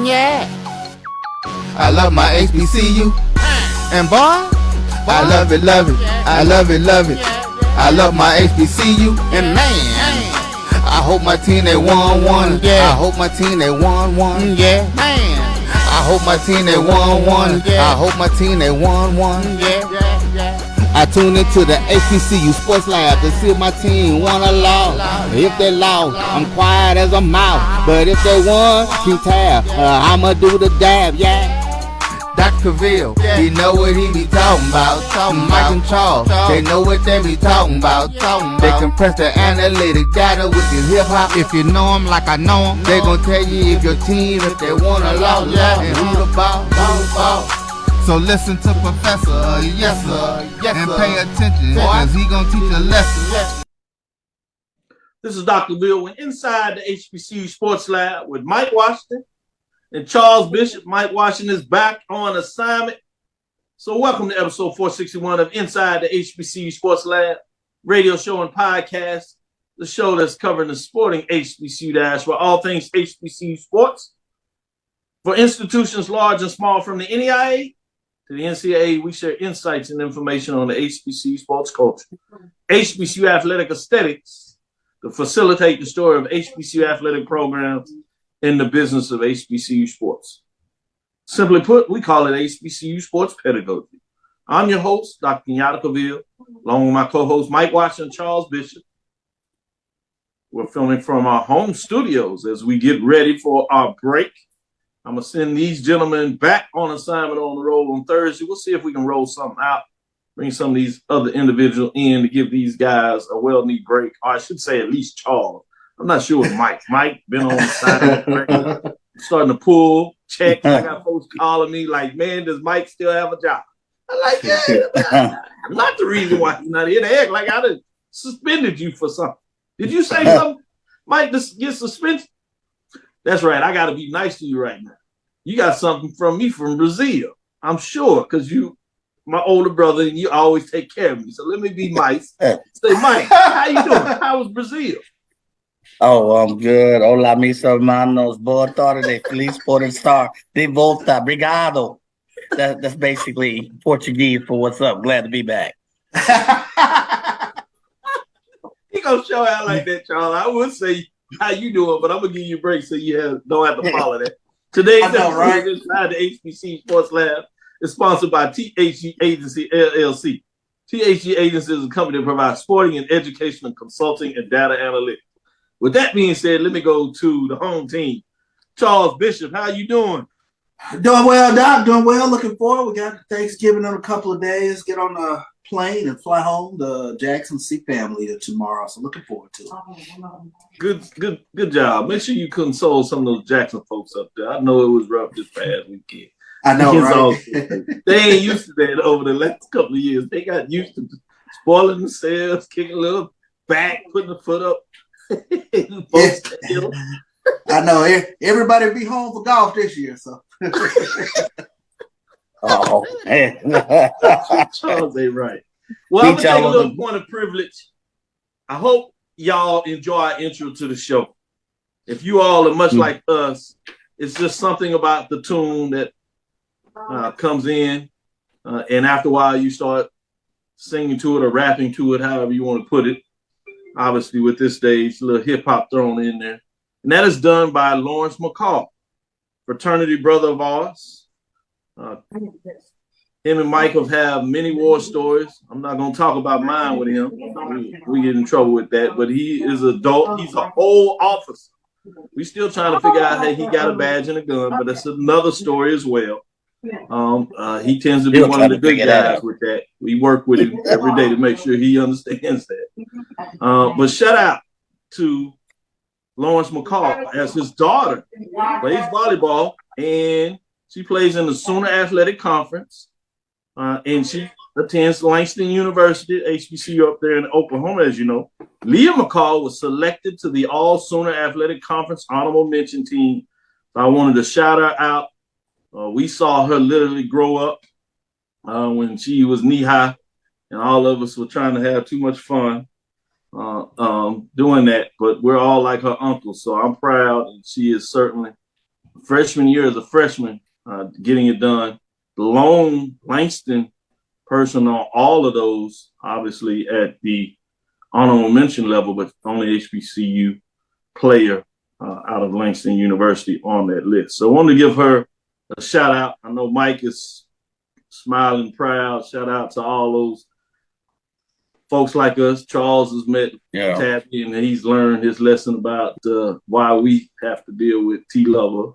Yeah. I love my HBCU. And boy, I love it, love it. I love it, love it. I love my HBCU. And man, I hope my team they won. Yeah. I hope my team they won. Yeah. Man, I hope my team they won. Yeah. I hope my team they won. Yeah. I tune into the HBCU Sports Lab to see if my team won or lost. If they lost, I'm quiet as a mouse. But if they won, keep tab. I'ma do the dab, yeah. Dr. Ville, he know what he be talking about. Mike and Charles, they know what they be talking about. They compress the analytic data with the hip hop. If you know them like I know them, they gon' tell you if your team, if they won or lost, and who the ball. So listen to Professor, yes sir, and pay attention, cause he gonna teach a lesson. This is Dr. Ville. We're inside the HBCU Sports Lab with Mike Washington and Charles Bishop. Mike Washington is back on assignment. So welcome to episode 461 of Inside the HBCU Sports Lab, radio show and podcast, the show that's covering the sporting HBCU dash for all things HBCU sports. For institutions large and small, from the NEIA to the NCAA, we share insights and information on the HBCU sports culture, HBCU athletic aesthetics, to facilitate the story of HBCU athletic programs in the business of HBCU sports. Simply put, we call it HBCU sports pedagogy. I'm your host, Dr. Kenyatta Cavill, along with my co-host Mike Washington, Charles Bishop. We're filming from our home studios as we get ready for our break. I'm going to send these gentlemen back on assignment on the road on Thursday. We'll see if we can roll something out, bring some of these other individuals in to give these guys a well-needed break. Or I should say at least Charles. I'm not sure with Mike. Mike been on assignment, starting to pull checks. I got folks calling me like, man, does Mike still have a job? I'm like, yeah, not the reason why he's not here. They act like I done suspended you for something. Did you say something, Mike, to get suspended? That's right. I got to be nice to you right now. You got something from me from Brazil, I'm sure, because you, my older brother, and you always take care of me. So let me be nice. Say, Mike, how you doing? How was Brazil? Oh, I'm good. Olá, mis hermanos. Boa tarde. Feliz por estar de volta. Obrigado. That's basically Portuguese for what's up. Glad to be back. He gonna show out like that, Charles. I would say how you doing, but I'm gonna give you a break so you don't have to follow that. Today's episode inside the HBC Sports Lab is sponsored by THG Agency LLC. THG Agency is a company that provides sporting and educational consulting and data analytics. With that being said, let me go to the home team. Charles Bishop, how you doing? Doing well, Doc. Doing well. Looking forward. We got Thanksgiving in a couple of days. Get on a plane and fly home to Jackson C family tomorrow. So looking forward to it. Good job. Make sure you console some of those Jackson folks up there. I know it was rough this past weekend. I know, right? They ain't used to that over the last couple of years. They got used to spoiling themselves, kicking a little back, putting the foot up. I know. Everybody be home for golf this year, so. Oh, man. Charles ain't right. Well, I'm going to take a little point of privilege. I hope y'all enjoy our intro to the show. If you all are much like us, it's just something about the tune that comes in, and after a while you start singing to it or rapping to it, however you want to put it. Obviously, with this stage, a little hip-hop thrown in there. And that is done by Lawrence McCall, fraternity brother of ours. Him and Mike have many war stories. I'm not going to talk about mine with him. We get in trouble with that. But he is an adult. He's a whole officer. We still trying to figure out how he got a badge and a gun, but that's another story as well. He tends to be one of the good guys with that. We work with him every day to make sure he understands that. But shout out to Lawrence McCall, as his daughter plays volleyball, and she plays in the Sooner Athletic Conference, and she attends Langston University, HBCU up there in Oklahoma, as you know. Leah McCall was selected to the All Sooner Athletic Conference honorable mention team. So I wanted to shout her out. We saw her literally grow up when she was knee-high, and all of us were trying to have too much fun doing that, but we're all like her uncle, so I'm proud, and she is certainly freshman year as a freshman, getting it done. The lone Langston person on all of those, obviously at the honorable mention level, but only HBCU player out of Langston University on that list. So I wanted to give her a shout out. I know Mike is smiling proud. Shout out to all those folks like us. Charles has met Tabby, and he's learned his lesson about why we have to deal with T Lover.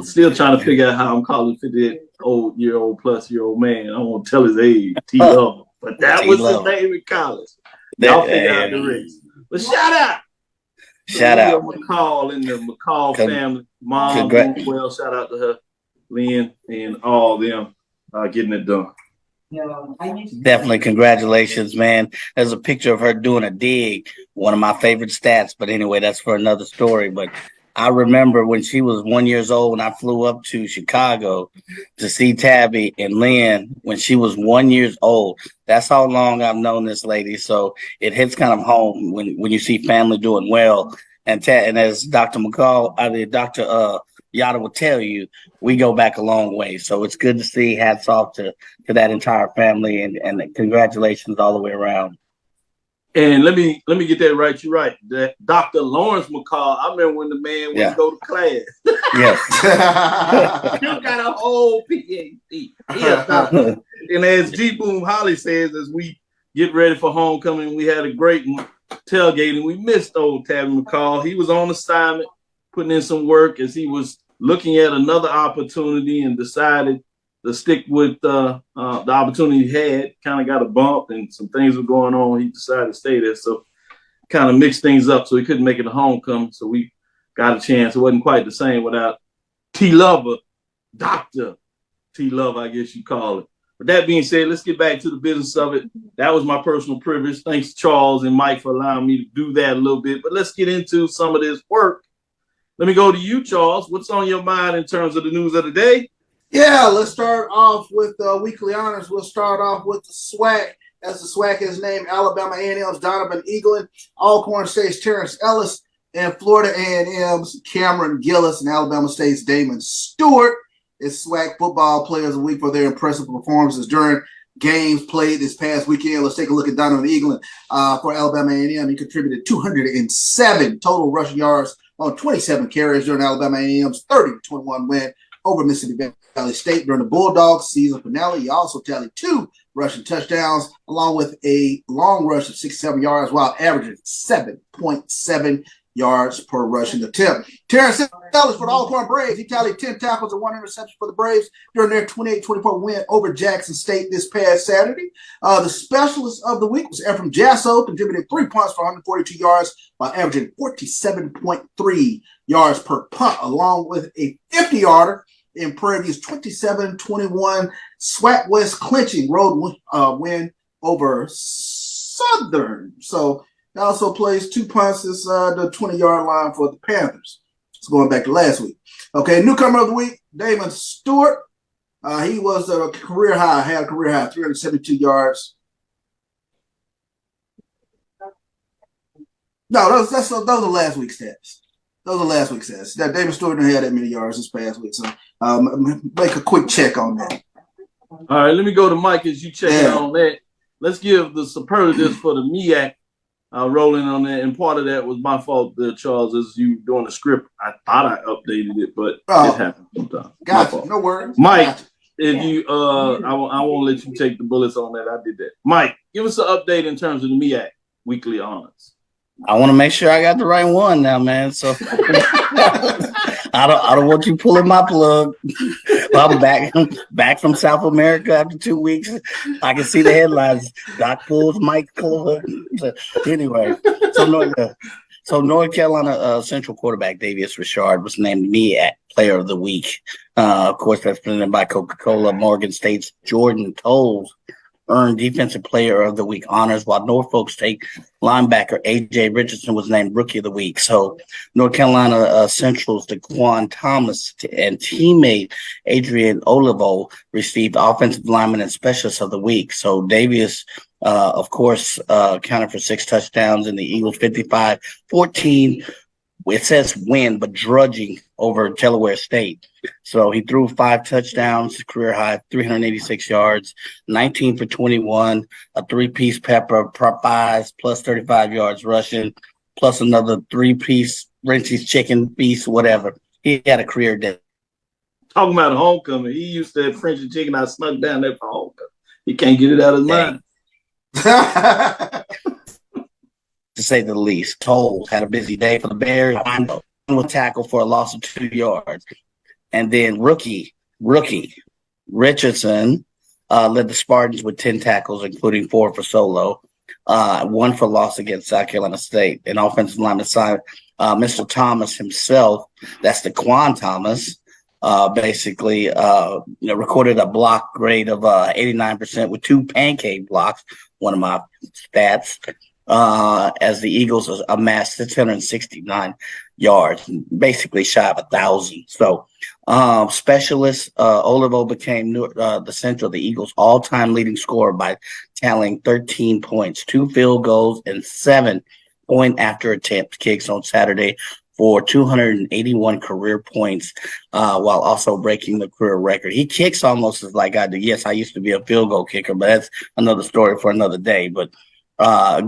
Still trying to figure out how I'm calling 58-year-old plus year old man. I won't tell his age, T Lover, but that was his name in college. Y'all figure out the race. But shout out McCall and the McCall family, mom, well, shout out to her, Lynn, and all them getting it done. Definitely congratulations, man. There's a picture of her doing a dig, one of my favorite stats, but anyway, that's for another story. But I remember when she was 1 year old and I flew up to Chicago to see Tabby and Lynn when she was 1 year old. That's how long I've known this lady. So it hits kind of home when you see family doing well. And as Dr. McCall, Dr. Yada will tell you, we go back a long way. So it's good to see. Hats off to that entire family and congratulations all the way around. And let me get that right. You're right. That Dr. Lawrence McCall, I remember when the man went to go to class. Yes. You got a whole PhD. And as G Boom Holly says, as we get ready for homecoming, we had a great tailgating. We missed old Tabby McCall. He was on assignment, putting in some work as he was looking at another opportunity and decided to stick with the opportunity he had. Kind of got a bump and some things were going on. He decided to stay there. So kind of mixed things up. So he couldn't make it to homecoming. So we got a chance. It wasn't quite the same without T Lover, Dr. T Lover, I guess you call it. But that being said, let's get back to the business of it. That was my personal privilege. Thanks to Charles and Mike for allowing me to do that a little bit. But let's get into some of this work. Let me go to you, Charles. What's on your mind in terms of the news of the day? Yeah, let's start off with weekly honors. We'll start off with the SWAC. As the SWAC is named, Alabama A&M's Donovan Eaglin, Alcorn State's Terrence Ellis, and Florida A&M's Cameron Gillis, and Alabama State's Damon Stewart is SWAC Football Players of the Week for their impressive performances during games played this past weekend. Let's take a look at Donovan Eaglin for Alabama A&M. He contributed 207 total rushing yards on 27 carries during Alabama A&M's 30-21 win over Mississippi Valley State during the Bulldogs season finale. He also tallied 2 rushing touchdowns along with a long rush of 67 yards while averaging 7.7 yards per rushing attempt. Terrence Ellis for the Alcorn Braves. He tallied 10 tackles and 1 interception for the Braves during their 28-24 win over Jackson State this past Saturday. The specialist of the week was Ephraim Jasso, contributing 3 punts for 142 yards while averaging 47.3 yards per punt, along with a 50-yarder in Prairie View's 27-21 SWAC West clinching road win over Southern. So he also plays 2 punts as the 20-yard line for the Panthers. It's going back to last week. Okay, newcomer of the week, Damon Stewart. He was had a career high, 372 yards. No, those are last week's stats. That Damon Stewart didn't have that many yards this past week. So make a quick check on that. All right, let me go to Mike as you check on that. Let's give the superlatives for the MEAC rolling on that. And part of that was my fault, Charles, as you doing the script. I thought I updated it, but it happened sometimes. Gotcha. No worries. Mike, if you I won't let you take the bullets on that. I did that. Mike, give us an update in terms of the MEAC weekly honors. I want to make sure I got the right one now, man. So I don't want you pulling my plug. I'm back from South America after 2 weeks. I can see the headlines. Doc pulls Mike Clover. So anyway, so North Carolina Central quarterback Davius Richard was named MEAC Player of the Week. Of course, that's presented by Coca-Cola. Morgan State's Jordan Tolles earned Defensive Player of the Week honors, while Norfolk State linebacker A.J. Richardson was named Rookie of the Week. So North Carolina Central's DeQuan Thomas and teammate Adrian Olivo received Offensive Lineman and Specialist of the Week. So Davius, of course, counted for 6 touchdowns in the Eagles' 55-14 it says win, but drudging over Delaware State. So he threw 5 touchdowns, career high, 386 yards, 19 for 21, a 3-piece pepper, pies, plus 35 yards rushing, plus another 3-piece Frenchie's chicken piece, whatever. He had a career day. Talking about homecoming, he used to have French chicken. I snuck down there for homecoming. He can't get it out of his mind. To say the least. Toles had a busy day for the Bears. With tackle for a loss of 2 yards. And then rookie Richardson led the Spartans with 10 tackles, including 4 for solo, 1 for loss against South Carolina State. And offensive lineman side, Mr. Thomas himself, that's DeQuan Thomas, recorded a block grade of 89% with 2 pancake blocks, one of my stats, as the Eagles amassed 669 yards, basically shy of 1,000. So, specialist Olivo became the center of the Eagles' all-time leading scorer by tallying 13 points, 2 field goals, and 7 point-after-attempt kicks on Saturday for 281 career points, while also breaking the career record. He kicks almost as like I do. Yes, I used to be a field goal kicker, but that's another story for another day. But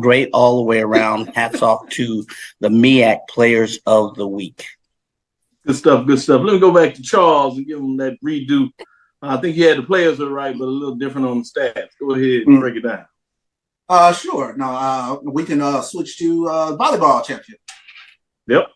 great all the way around. Hats off to the MEAC Players of the Week. Good stuff, good stuff. Let me go back to Charles and give him that redo. I think he had the players are right, but a little different on the stats. Go ahead and break it down. Sure. Now we can switch to volleyball championship. Yep.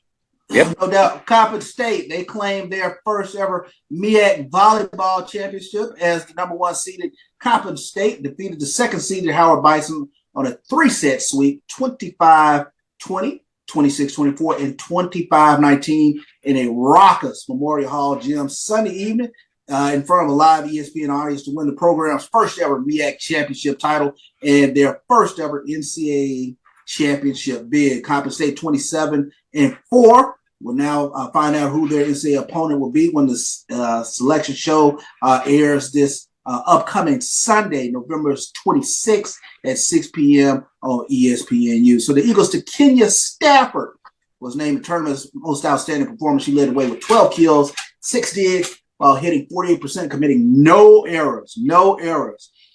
No doubt. Coppin State, they claimed their first ever MEAC volleyball championship as the number 1 seeded. Coppin State defeated the 2nd seeded Howard Bison on a 3-set sweep, 25-20, 26-24, and 25-19 in a raucous Memorial Hall gym Sunday evening in front of a live ESPN audience to win the program's first ever MEAC championship title and their first ever NCAA championship bid. Coppin State 27-4. We'll now find out who their NCAA opponent will be when the selection show airs this upcoming Sunday, November 26th at 6 p.m. on ESPNU. So the Eagles to Kenya Stafford was named the tournament's most outstanding performer. She led the way with 12 kills, 6 digs, while hitting 48%, committing no errors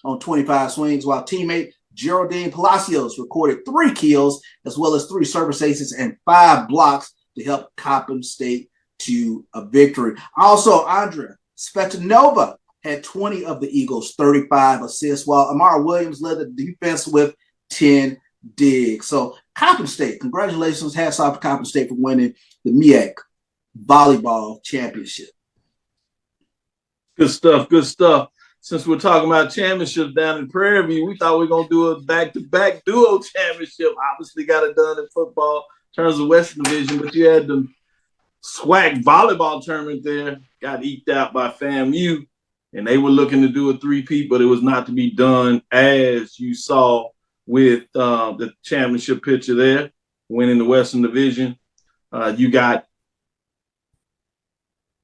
on 25 swings, while teammate Geraldine Palacios recorded 3 kills, as well as 3 service aces and 5 blocks to help Coppin State to a victory. Also, Andrea Spetanova had 20 of the Eagles' 35 assists, while Amara Williams led the defense with 10 digs. So Coppin State, congratulations. Hats off to Coppin State for winning the MEAC volleyball championship. Good stuff, good stuff. Since we're talking about championships down in Prairie View, we thought we were going to do a back-to-back duo championship. Obviously got it done in football in terms of Western Division, but you had the SWAC volleyball tournament there, got eked out by FAMU, and they were looking to do a 3-peat, but it was not to be done, as you saw with the championship picture there, winning the Western Division. You got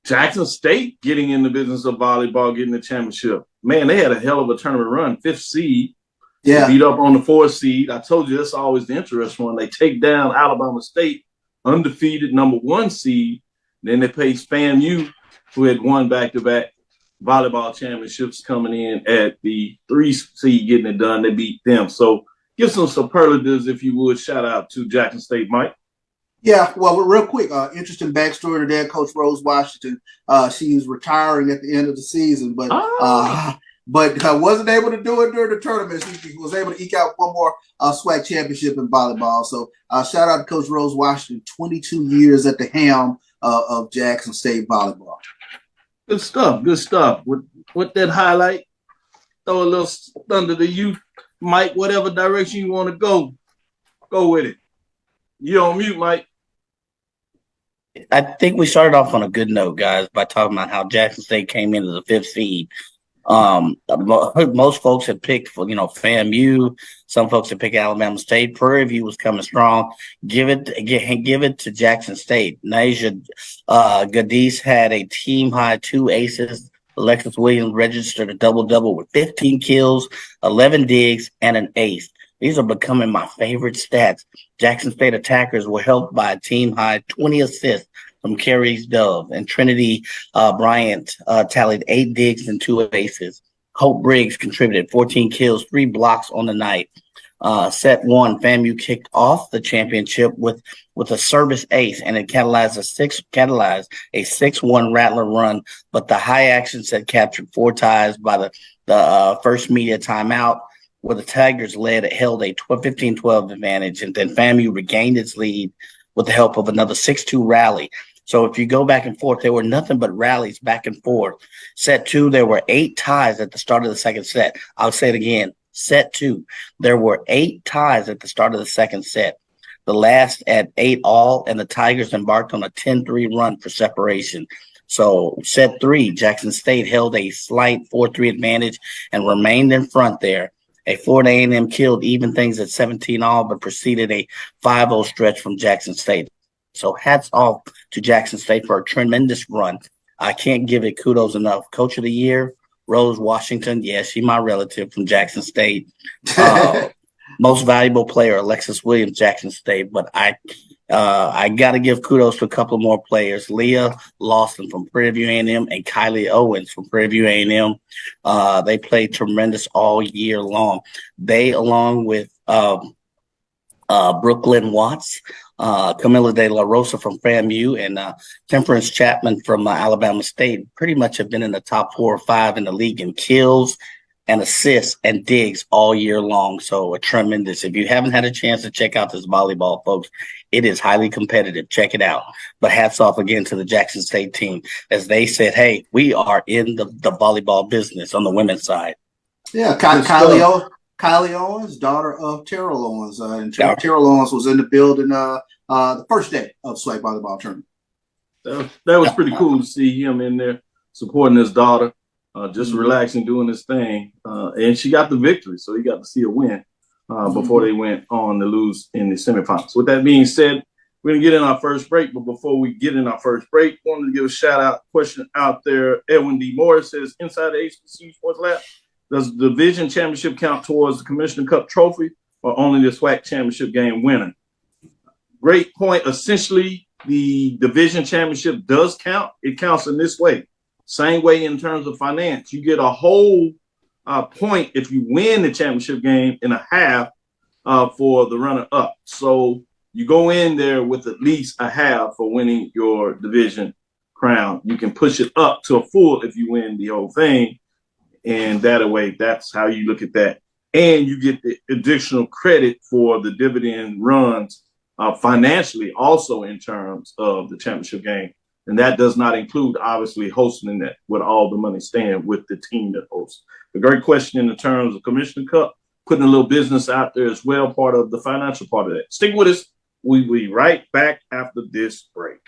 Jackson State getting in the business of volleyball, getting the championship. Man, they had a hell of a tournament run, 5th seed. Yeah. Beat up on the 4th seed. I told you that's always the interesting one. They take down Alabama State, undefeated number 1 seed. Then they face FAMU, who had won back-to-back volleyball championships, coming in at the 3 seed, getting it done. They beat them. So give some superlatives, if you would. Shout out to Jackson State, Mike. Yeah, well, real quick, interesting backstory to that. Coach Rose Washington, she was retiring at the end of the season, but wasn't able to do it during the tournament. She was able to eke out one more SWAC championship in volleyball. So shout out to Coach Rose Washington, 22 years at the helm of Jackson State volleyball. Good stuff, good stuff. With that highlight, throw a little thunder to you, Mike, whatever direction you want to go with it. You're on mute, Mike. I think we started off on a good note, guys, by talking about how Jackson State came into the 5th seed. Most folks had picked, FAMU. Some folks had picked Alabama State. Prairie View was coming strong. Give it to Jackson State. Naja Gadis had a team-high 2 aces. Alexis Williams registered a double-double with 15 kills, 11 digs, and an ace. These are becoming my favorite stats. Jackson State attackers were helped by a team-high 20 assists from Carrie Dove, and Trinity Bryant tallied 8 digs and 2 aces. Hope Briggs contributed 14 kills, 3 blocks on the night. Set 1, FAMU kicked off the championship with a service ace, and it catalyzed a 6-1 Rattler run. But the high action set captured 4 ties by the first media timeout, where the Tigers held a 15-12 advantage, and then FAMU regained its lead with the help of another 6-2 rally. So if you go back and forth, there were nothing but rallies back and forth. Set 2, there were 8 ties at the start of the second set. I'll say it again. Set 2, there were 8 ties at the start of the second set. The last at 8 all, and the Tigers embarked on a 10-3 run for separation. So set 3, Jackson State held a slight 4-3 advantage and remained in front there. A Florida A&M killed even things at 17 all, but preceded a 5-0 stretch from Jackson State. So hats off to Jackson State for a tremendous run. I can't give it kudos enough. Coach of the Year, Rose Washington. Yeah, she my relative from Jackson State. Most valuable player, Alexis Williams, Jackson State. But I got to give kudos to a couple more players. Leah Lawson from Prairie View A&M and Kylie Owens from Prairie View A&M. They played tremendous all year long. They, along with Brooklyn Watts, Camila De La Rosa from FAMU, and Temperance Chapman from Alabama State, pretty much have been in the top 4 or 5 in the league in kills and assists and digs all year long. So a tremendous. If you haven't had a chance to check out this volleyball, folks, it is highly competitive. Check it out. But hats off again to the Jackson State team, as they said, hey, we are in the volleyball business on the women's side. Yeah, Kylie Owens, daughter of Terrell Owens. And Terrell Owens was in the building the first day of SWAC volleyball tournament. That was pretty cool to see him in there supporting his daughter, just relaxing, doing his thing. And she got the victory, so he got to see a win before they went on to lose in the semifinals. With that being said, we're going to get in our first break. But before we get in our first break, I wanted to give a shout-out question out there. Edwin D. Morris says, inside the HBCU Sports Lab, does the division championship count towards the Commissioner Cup trophy or only the SWAC championship game winner? Great point. Essentially, the division championship does count. It counts in this way. Same way in terms of finance. You get a whole point if you win the championship game in a half for the runner-up. So you go in there with at least a half for winning your division crown. You can push it up to a full if you win the whole thing. And that way, that's how you look at that. And you get the additional credit for the dividend runs financially, also in terms of the championship game. And that does not include, obviously, hosting that with all the money staying with the team that hosts. A great question in the terms of Commissioner Cup, putting a little business out there as well, part of the financial part of that. Stick with us. We'll be right back after this break.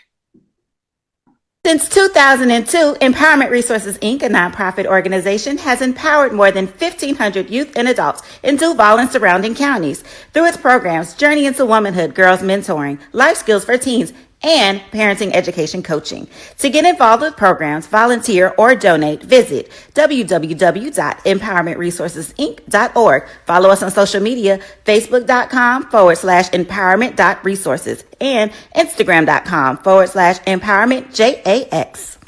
Since 2002, Empowerment Resources, Inc., a nonprofit organization, has empowered more than 1,500 youth and adults in Duval and surrounding counties through its programs Journey into Womanhood, Girls Mentoring, Life Skills for Teens, and Parenting Education Coaching. To get involved with programs, volunteer, or donate, visit www.empowermentresourcesinc.org. Follow us on social media, facebook.com/empowerment.resources and Instagram.com/empowermentJAX.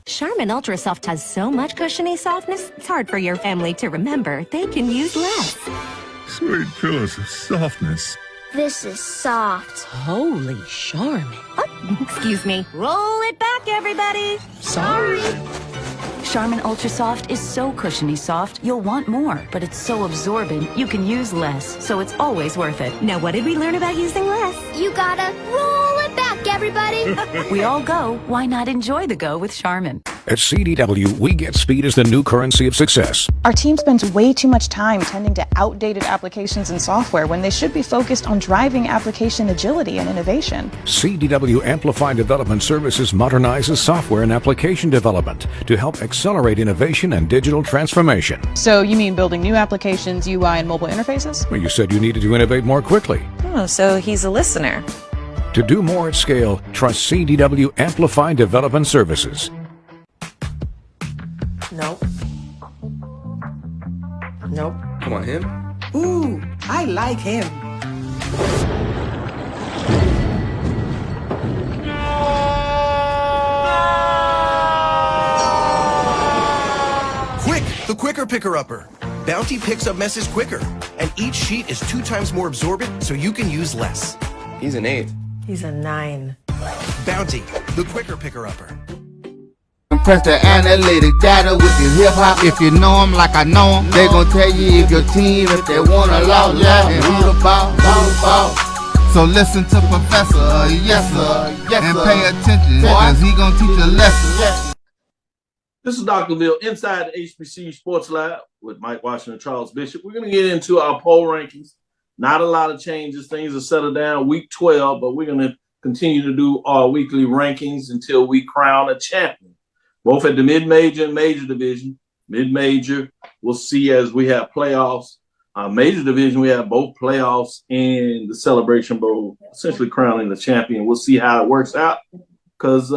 Charmin Ultra Soft has so much cushiony softness, it's hard for your family to remember. They can use less. Sweet pillows of softness. This is soft. Holy Charmin. Oh, excuse me. Roll it back, everybody. Sorry. Charmin Ultra Soft is so cushiony soft, you'll want more. But it's so absorbent, you can use less. So it's always worth it. Now, what did we learn about using less? You gotta roll it back, everybody. We all go. Why not enjoy the go with Charmin? At CDW, we get speed as the new currency of success. Our team spends way too much time tending to outdated applications and software when they should be focused on driving application agility and innovation. CDW Amplify Development Services modernizes software and application development to help accelerate innovation and digital transformation. So you mean building new applications, UI, and mobile interfaces? Well, you said you needed to innovate more quickly. Oh, so he's a listener. To do more at scale, trust CDW Amplify Development Services. Nope. Nope. Come on, him? Ooh, I like him. Quick, the quicker picker-upper. Bounty picks up messes quicker, and each sheet is 2 times more absorbent, so you can use less. He's an 8. He's a 9. Bounty, the quicker picker-upper. Press the analytic data with your hip hop. If you know them like I know them, they gon' tell you if your team, if they wanna lose, and who the ball. So listen to Professor, yes sir, and pay attention, cause he gon' teach a lesson. This is Dr. Bill inside the HBCU Sports Lab with Mike Washington and Charles Bishop. We're going to get into our poll rankings. Not a lot of changes. Things are settled down week 12, but we're going to continue to do our weekly rankings until we crown a champion, both at the mid-major and major division. Mid-major, we'll see as we have playoffs. Major division, we have both playoffs and the Celebration Bowl, essentially crowning the champion. We'll see how it works out because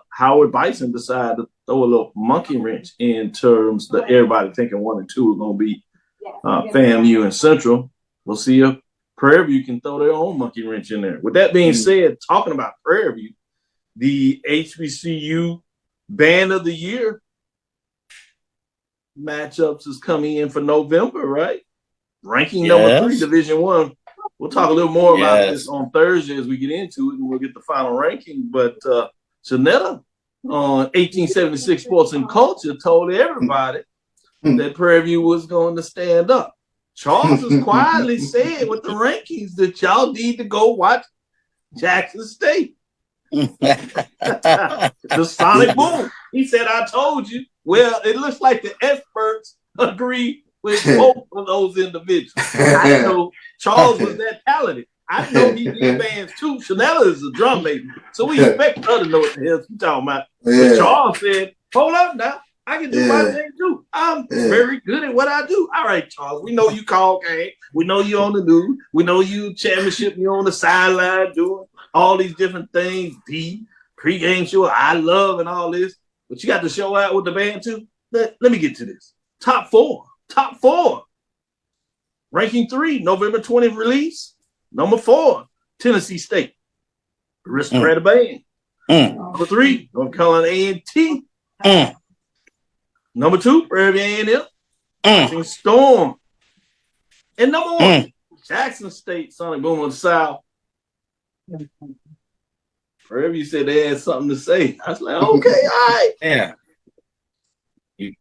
Howard Bison decided to throw a little monkey wrench in terms that everybody thinking 1 and 2 are going to be FAMU and Central. We'll see if Prairie View can throw their own monkey wrench in there. With that being said, talking about Prairie View, the HBCU Band of the Year matchups is coming in for November, right? Ranking number 3, Division I. We'll talk a little more about this on Thursday as we get into it, and we'll get the final ranking. But Janetta on 1876 Sports and Culture told everybody that Prairie View was going to stand up. Charles has quietly said with the rankings that y'all need to go watch Jackson State. The Sonic Boom. He said, I told you. Well, it looks like the experts agree with both of those individuals. I know Charles was that talented. I know he did bands too. Chanela is a drum major, so we expect her to know what the hell she's talking about. But Charles said, hold up now. I can do my thing too. I'm very good at what I do. All right, Charles, we know you call game. We know you on the news. We know you championship. You're on the sideline doing all these different things. Pre-game show, I love and all this. But you got to show out with the band too. Let me get to this. Top four. Ranking 3, November 20th release. Number 4, Tennessee State. Aristocrat Band. Number 3, North Carolina A&T. Number 2, Prairie View A&M. Storm. And number 1, Jackson State Sonic Boom of the South. Prairie View said they had something to say. I was like, okay, all right. Yeah.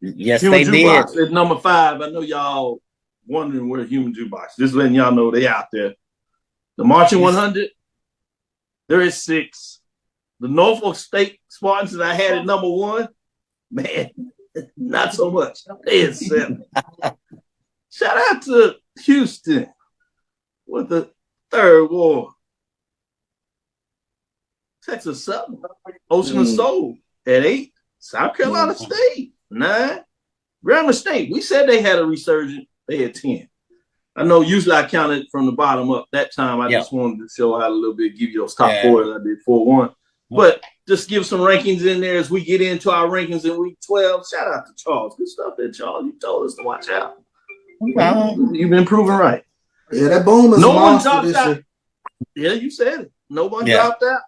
Yes, Human they Jukebox did. is number 5. I know y'all wondering where Human Jukebox. Just letting y'all know they out there. The Marching 100, there is 6. The Norfolk State Spartans that I had at number 1, man, not so much. They is 7. Shout out to Houston with the 3rd war. Texas Southern, Ocean of Soul at 8. South Carolina State, 9. Grambling State, we said they had a resurgence. They had 10. I know usually I counted from the bottom up. That time I just wanted to show out a little bit, give you those top 4 as I did 4-1. But just give some rankings in there as we get into our rankings in week 12. Shout out to Charles. Good stuff there, Charles. You told us to watch out. You've been proven right. Yeah, that boom is no a one monster dropped this out. year. Yeah, you said it. No one dropped out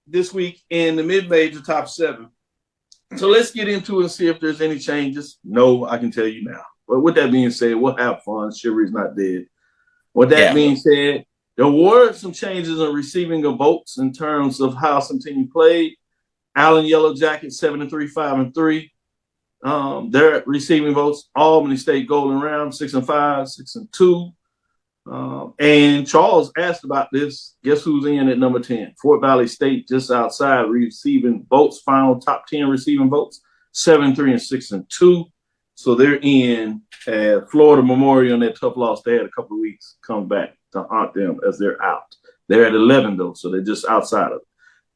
this week in the mid-major top 7. So let's get into it and see if there's any changes. No, I can tell you now. But with that being said, we'll have fun. Chivalry's not dead. With that being said, there were some changes in receiving of votes in terms of how some team played. Allen Yellow Jackets 7-3, 5-3. They're receiving votes. Albany State Golden Ram 6-5, 6-2. And Charles asked about this. Guess who's in at number 10? Fort Valley State just outside receiving votes. Final top 10 receiving votes 7-3 and 6-2. So they're in Florida Memorial and that tough loss. They had a couple of weeks come back to haunt them as they're out. They're at 11 though, so they're just outside of it.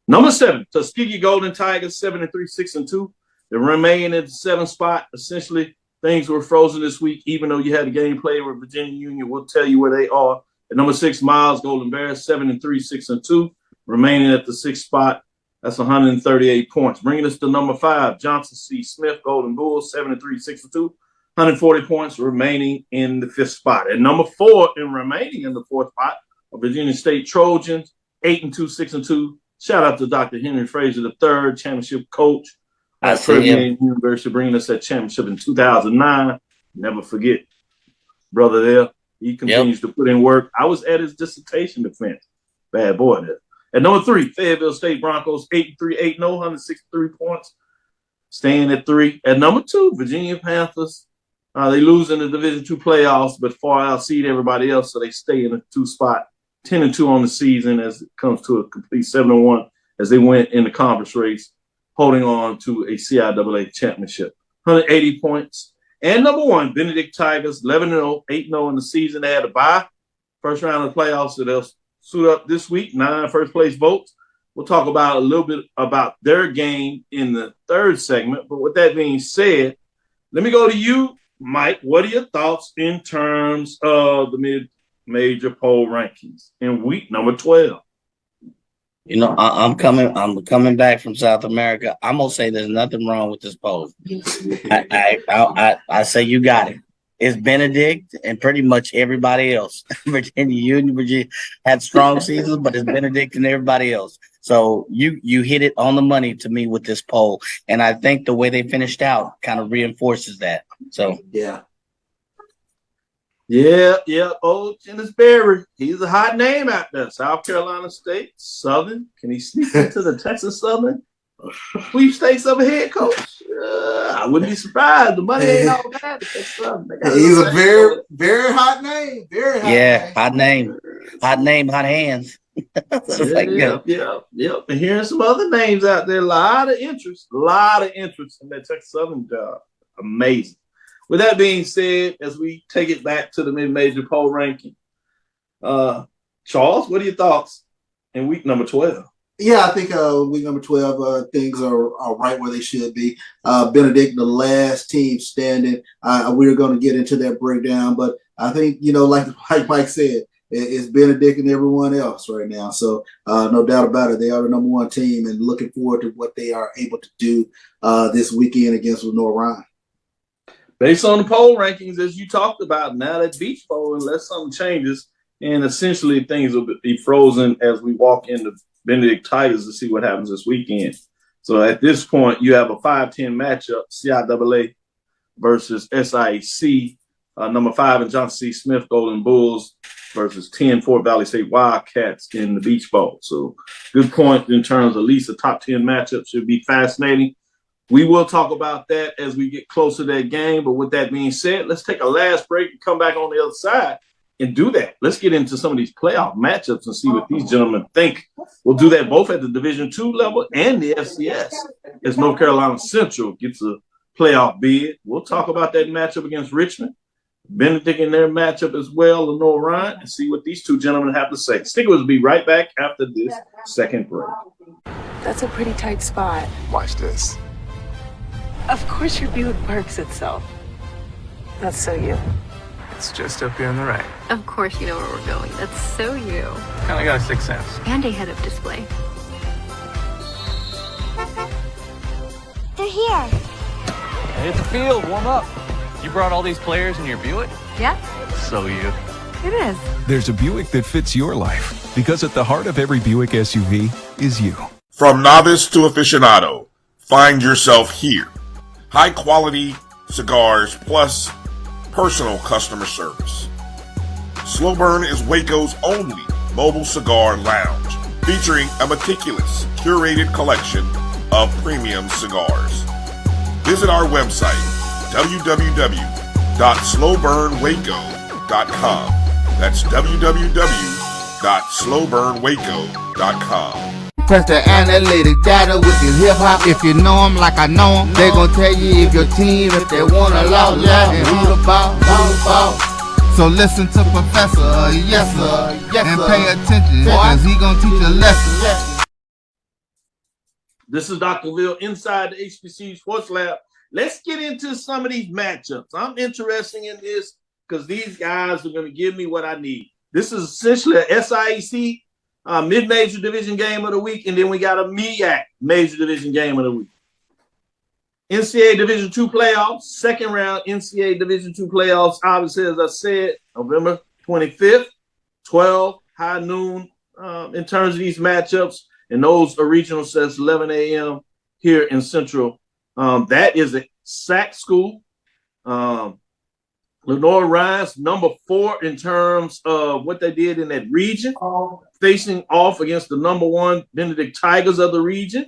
Number 7, Tuskegee Golden Tigers 7-3, 6-2. They remain at the 7th spot. Essentially, things were frozen this week, even though you had a game played with Virginia Union. We'll tell you where they are. At number 6, Miles Golden Bears 7-3, 6-2, remaining at the 6th spot. That's 138 points. Bringing us to number 5, Johnson C. Smith Golden Bulls 7-3, 6-2, 140 points remaining in the 5th spot. At number 4 and remaining in the 4th spot are Virginia State Trojans, 8-2, 6-2. Shout out to Dr. Henry Frazier III, championship coach at Caribbean University, bringing us that championship in 2009. Never forget, brother there. He continues to put in work. I was at his dissertation defense. Bad boy there. At number 3, Fayetteville State Broncos, 8-3, 8-0, 163 points, staying at 3. At number 2, Virginia Panthers. They lose in the Division II playoffs, but far outseed everybody else, so they stay in the 2 spot, 10-2 on the season as it comes to a complete 7-1 as they went in the conference race, holding on to a CIAA championship. 180 points. And number 1, Benedict Tigers, 11-0, 8-0 in the season. They had a bye. First round of the playoffs, so they'll suit up this week, 9 first-place votes. We'll talk about a little bit about their game in the 3rd segment. But with that being said, let me go to you, Mike. What are your thoughts in terms of the mid-major poll rankings in week number 12? You know, I'm coming back from South America. I'm gonna say there's nothing wrong with this poll. I say you got it. It's Benedict and pretty much everybody else. Virginia Union, Virginia had strong seasons, but it's Benedict and everybody else. So you hit it on the money to me with this poll, and I think the way they finished out kind of reinforces that. So yeah. Old Dennis Berry. He's a hot name out there. South Carolina State, Southern. Can he sneak into the Texas Southern sweepstakes of a head coach? I wouldn't be surprised. The money ain't all bad. He's a very, very hot name. Very hot name. Hot name. Hot name, hot hands. Yep. And hearing some other names out there. A lot of interest in that Texas Southern job. Amazing. With that being said, as we take it back to the mid-major poll ranking, Charles, what are your thoughts in week number 12? Yeah, I think week number 12, things are right where they should be. Benedict, the last team standing. We're going to get into that breakdown, but I think, like Mike said, it's Benedict and everyone else right now. So no doubt about it, they are the number 1 team, and looking forward to what they are able to do this weekend against Lenoir-Rhyne. Based on the poll rankings, as you talked about, now that beach poll, unless something changes, and essentially things will be frozen as we walk into Benedict Tigers to see what happens this weekend. So at this point, you have a 5-10 matchup, CIAA versus SIAC, number 5 and Johnson C. Smith Golden Bulls versus 10 Fort Valley State Wildcats in the beach bowl. So good point in terms of at least the top 10 matchup should be fascinating. We will talk about that as we get closer to that game. But with that being said, let's take a last break and come back on the other side and do that. Let's get into some of these playoff matchups and see what these gentlemen think. We'll do that both at the Division II level and the FCS as North Carolina Central gets a playoff bid. We'll talk about that matchup against Richmond, Benedict in their matchup as well, Lenoir-Rhyne, and see what these two gentlemen have to say. Stick with us. We'll be right back after this second break. That's a pretty tight spot. Watch this. Of course your Buick parks itself. That's so you. It's just up here on the right. Of course you know where we're going. That's so you. Kinda got a 6th sense. And a head-up display. They're here. Hit the field, warm up. You brought all these players in your Buick? Yeah. So you. It is. There's a Buick that fits your life, because at the heart of every Buick SUV is you. From novice to aficionado, find yourself here. High quality cigars plus personal customer service. Slow Burn is Waco's only mobile cigar lounge, featuring a meticulous, curated collection of premium cigars. Visit our website, www.slowburnwaco.com. That's www.slowburnwaco.com. Press the analytic data with your hip hop. If you know them like I know them, they gon' tell you if your team, if they wanna love, and who the ball. So listen to Professor, yes sir, and pay attention, cause he gon' teach a lesson. This is Dr. Will inside the HBCU Sports Lab. Let's get into some of these matchups. I'm interested in this because these guys are going to give me what I need. This is essentially a SIAC mid-major division game of the week, and then we got a MEAC major division game of the week. NCAA Division II playoffs, second round NCAA Division II playoffs, obviously, as I said, November 25th, 12, high noon in terms of these matchups. And those are regional sets, 11 a.m. here in Central. That is a SAC school. Lenoir-Rhyne's number 4 in terms of what they did in that region, facing off against the number 1 Benedict Tigers of the region.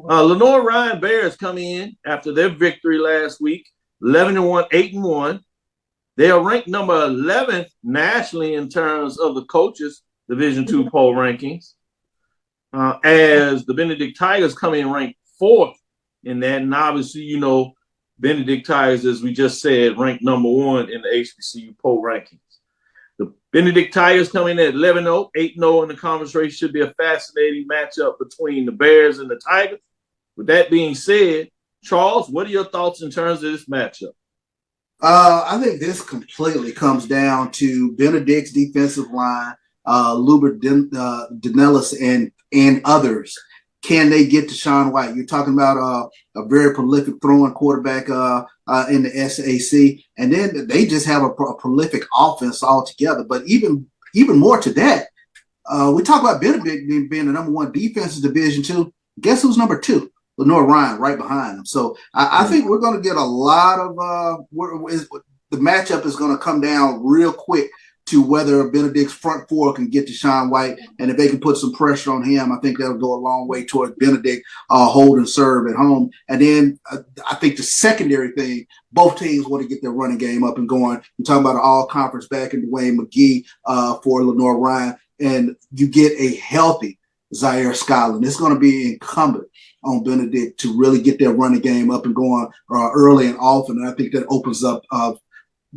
Lenoir-Rhyne Bears come in after their victory last week, 11-1, 8-1. They are ranked number 11th nationally in terms of the coaches' Division II poll rankings, as the Benedict Tigers come in ranked 4th in that. And obviously, you know, Benedict Tigers, as we just said, ranked number 1 in the HBCU poll rankings. The Benedict Tigers come in at 11-0, 8-0 in the conference race. Should be a fascinating matchup between the Bears and the Tigers. With that being said, Charles, what are your thoughts in terms of this matchup? I think this completely comes down to Benedict's defensive line, Lubert Danellis and others. Can they get to Sean White? You're talking about a very prolific throwing quarterback in the SAC, and then they just have a prolific offense altogether. But even more to that, we talk about Benedict being the number 1 defense in Division II. Guess who's number 2? Lenoir-Rhyne, right behind them. So I think we're going to get a lot of the matchup is going to come down real quick to whether Benedict's front 4 can get to Sean White. And if they can put some pressure on him, I think that'll go a long way towards Benedict hold and serve at home. And then I think the secondary thing, both teams want to get their running game up and going. You're talking about an all-conference back in Dwayne McGee for Lenoir-Rhyne, and you get a healthy Zaire Scotland. It's going to be incumbent on Benedict to really get their running game up and going early and often. And I think that opens up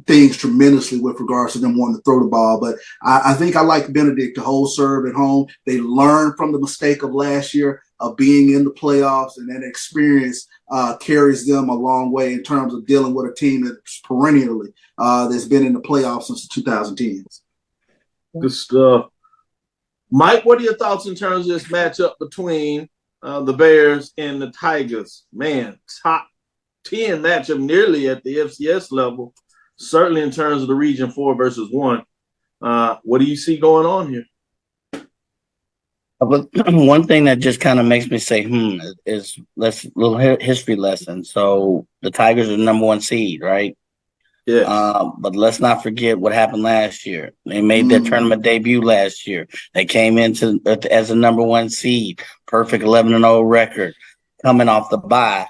things tremendously with regards to them wanting to throw the ball. But I think I like Benedict to hold serve at home. They learned from the mistake of last year of being in the playoffs, and that experience carries them a long way in terms of dealing with a team that's perennially that's been in the playoffs since the 2010s. Good stuff. Mike, what are your thoughts in terms of this matchup between the Bears and the Tigers? Man, top 10 matchup nearly at the FCS level, certainly in terms of the Region 4 versus 1. What do you see going on here? But one thing that just kind of makes me say, is let's little history lesson. So the Tigers are the number 1 seed, right? Yeah. But let's not forget what happened last year. They made their tournament debut last year. They came into as a number 1 seed, perfect 11-0 record, coming off the bye,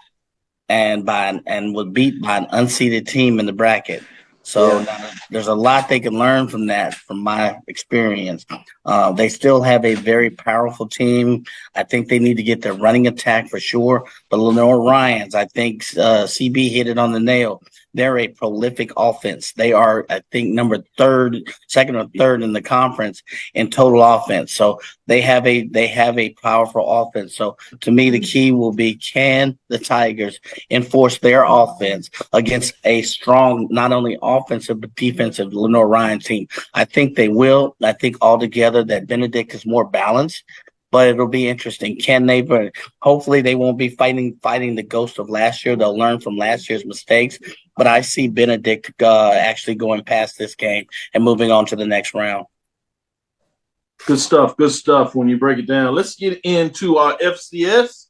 and was beat by an unseeded team in the bracket. So there's a lot they can learn from that, from my experience. They still have a very powerful team. I think they need to get their running attack for sure. But Lenoir-Rhyne's, I think CB hit it on the nail. They're a prolific offense. They are, I think, second or third in the conference in total offense. So they have a powerful offense. So to me, the key will be, can the Tigers enforce their offense against a strong, not only offensive but defensive Lenoir-Rhyne team? I think they will. I think altogether that Benedict is more balanced. But it'll be interesting. Can they? But hopefully they won't be fighting the ghost of last year. They'll learn from last year's mistakes. But I see Benedict actually going past this game and moving on to the next round. Good stuff. Good stuff when you break it down. Let's get into our FCS.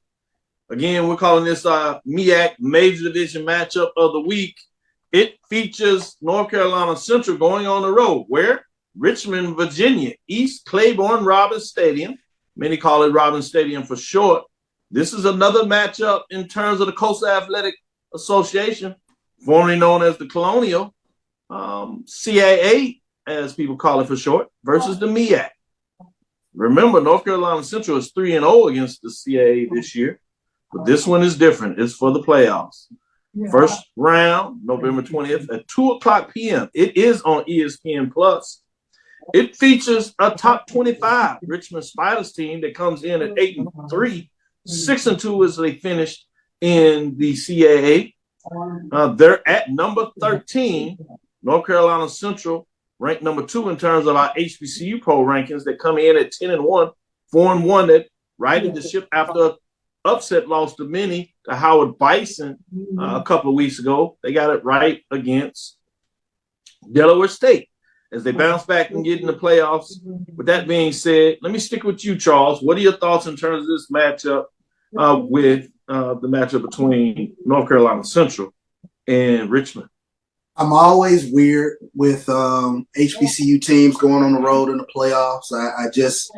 Again, we're calling this our MEAC Major Division matchup of the week. It features North Carolina Central going on the road. Where? Richmond, Virginia, East Claiborne Robins Stadium. Many call it Robins Stadium for short. This is another matchup in terms of the Coastal Athletic Association, formerly known as the Colonial, CAA, as people call it for short, versus the MEAC. Remember, North Carolina Central is 3-0 against the CAA this year, but this one is different. It's for the playoffs. First round, November 20th at 2:00 p.m. It is on ESPN Plus. It features a top 25 Richmond Spiders team that comes in at 8-3, 6-2 as they finished in the CAA. They're at number 13. North Carolina Central ranked number 2 in terms of our HBCU poll rankings. That come in at 10-1, 4-1. That righted the ship after upset loss to many to Howard Bison a couple of weeks ago. They got it right against Delaware State as they bounce back and get in the playoffs. With that being said, let me stick with you, Charles. What are your thoughts in terms of this matchup with the matchup between North Carolina Central and Richmond? I'm always weird with HBCU teams going on the road in the playoffs. I just,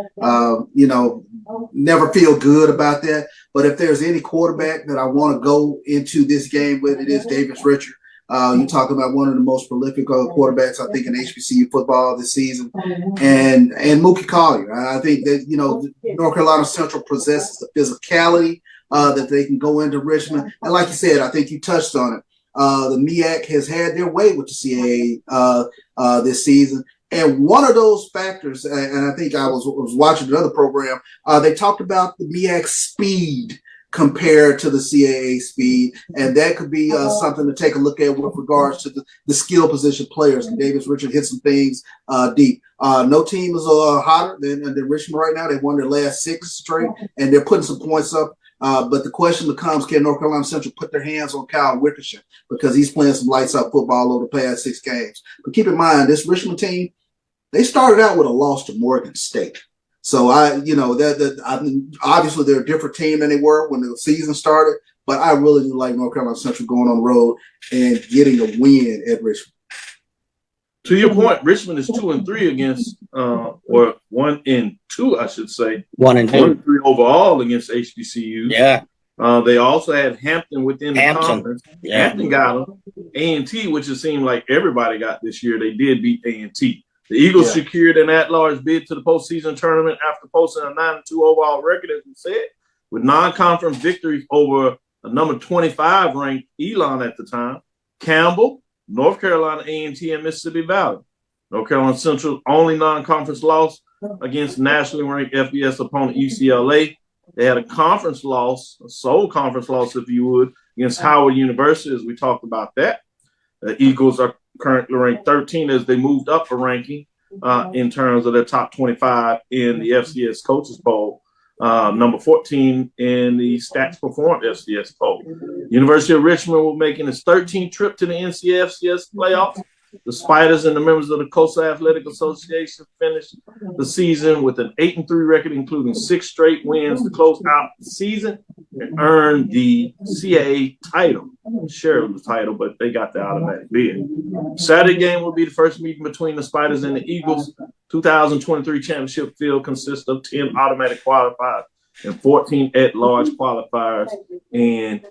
never feel good about that. But if there's any quarterback that I want to go into this game with, it is Davis Richard. You talk about one of the most prolific quarterbacks, I think, in HBCU football this season, and Mookie Collier. I think that North Carolina Central possesses the physicality that they can go into Richmond. And like you said, I think you touched on it. The MEAC has had their way with the CAA this season. And one of those factors, and I think I was watching another program, they talked about the MEAC speed compared to the CAA speed. And that could be something to take a look at with regards to the skill position players. And Davis Richard hit some things deep. No team is hotter than Richmond right now. They won their last 6 straight, and they're putting some points up. But the question becomes, can North Carolina Central put their hands on Kyle Wickersham because he's playing some lights-out football over the past 6 games? But keep in mind, this Richmond team, they started out with a loss to Morgan State. So, obviously they're a different team than they were when the season started, but I really do like North Carolina Central going on the road and getting a win at Richmond. To your point, Richmond is 2-3 against, or 1-2, I should say. 1-2. 1-3 overall against HBCUs. Yeah. They also had Hampton within the conference. Yeah. Hampton got them. A&T, which it seemed like everybody got this year, they did beat A&T. The Eagles secured an at-large bid to the postseason tournament after posting a 9-2 overall record, as we said, with non-conference victories over a number 25 ranked Elon at the time, Campbell, North Carolina A&T, and Mississippi Valley. North Carolina Central's only non-conference loss against nationally ranked FBS opponent UCLA. They had a conference loss, a sole conference loss, if you would, against Howard University, as we talked about that. The Eagles are currently ranked 13 as they moved up a ranking in terms of their top 25 in the FCS Coaches Poll. Number 14 in the Stats Performed FCS poll. University of Richmond will be making its 13th trip to the NCAA FCS playoffs. The Spiders and the members of the Coastal Athletic Association finished the season with an 8-3 record, including 6 straight wins to close out the season and earned the CAA title. Share of the title, but they got the automatic bid. Saturday game will be the first meeting between the Spiders and the Eagles. 2023 championship field consists of 10 automatic qualifiers and 14 at-large qualifiers, and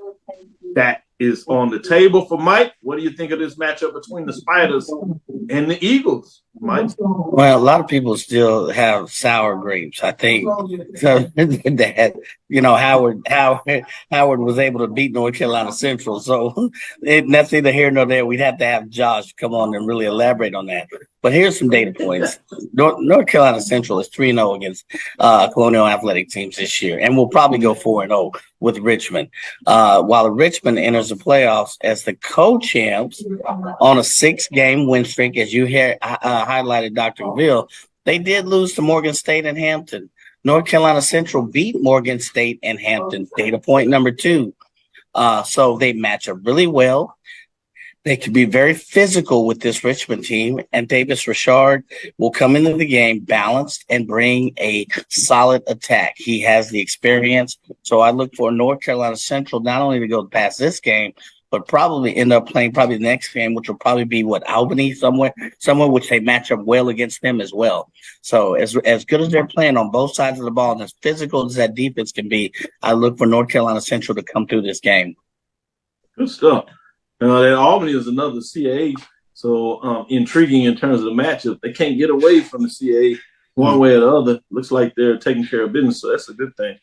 that is on the table for Mike. What do you think of this matchup between the Spiders and the Eagles, Mike? Well, a lot of people still have sour grapes. I think that Howard was able to beat North Carolina Central, so that's neither here nor there. We'd have to have Josh come on and really elaborate on that. But here's some data points. North Carolina Central is 3-0 against Colonial Athletic teams this year, and will probably go 4-0 with Richmond. While Richmond enters the playoffs as the co-champs on a 6-game win streak, as you highlighted, Dr. Ville, they did lose to Morgan State and Hampton. North Carolina Central beat Morgan State and Hampton. Data point number 2. So they match up really well. They can be very physical with this Richmond team, and Davis Richard will come into the game balanced and bring a solid attack. He has the experience, so I look for North Carolina Central not only to go past this game, but probably end up playing the next game, which will probably be Albany somewhere which they match up well against them as well. So as good as they're playing on both sides of the ball and as physical as that defense can be, I look for North Carolina Central to come through this game. Good stuff. That Albany is another CAA, so intriguing in terms of the matchup. They can't get away from the CAA one way or the other. Looks like they're taking care of business, so that's a good thing.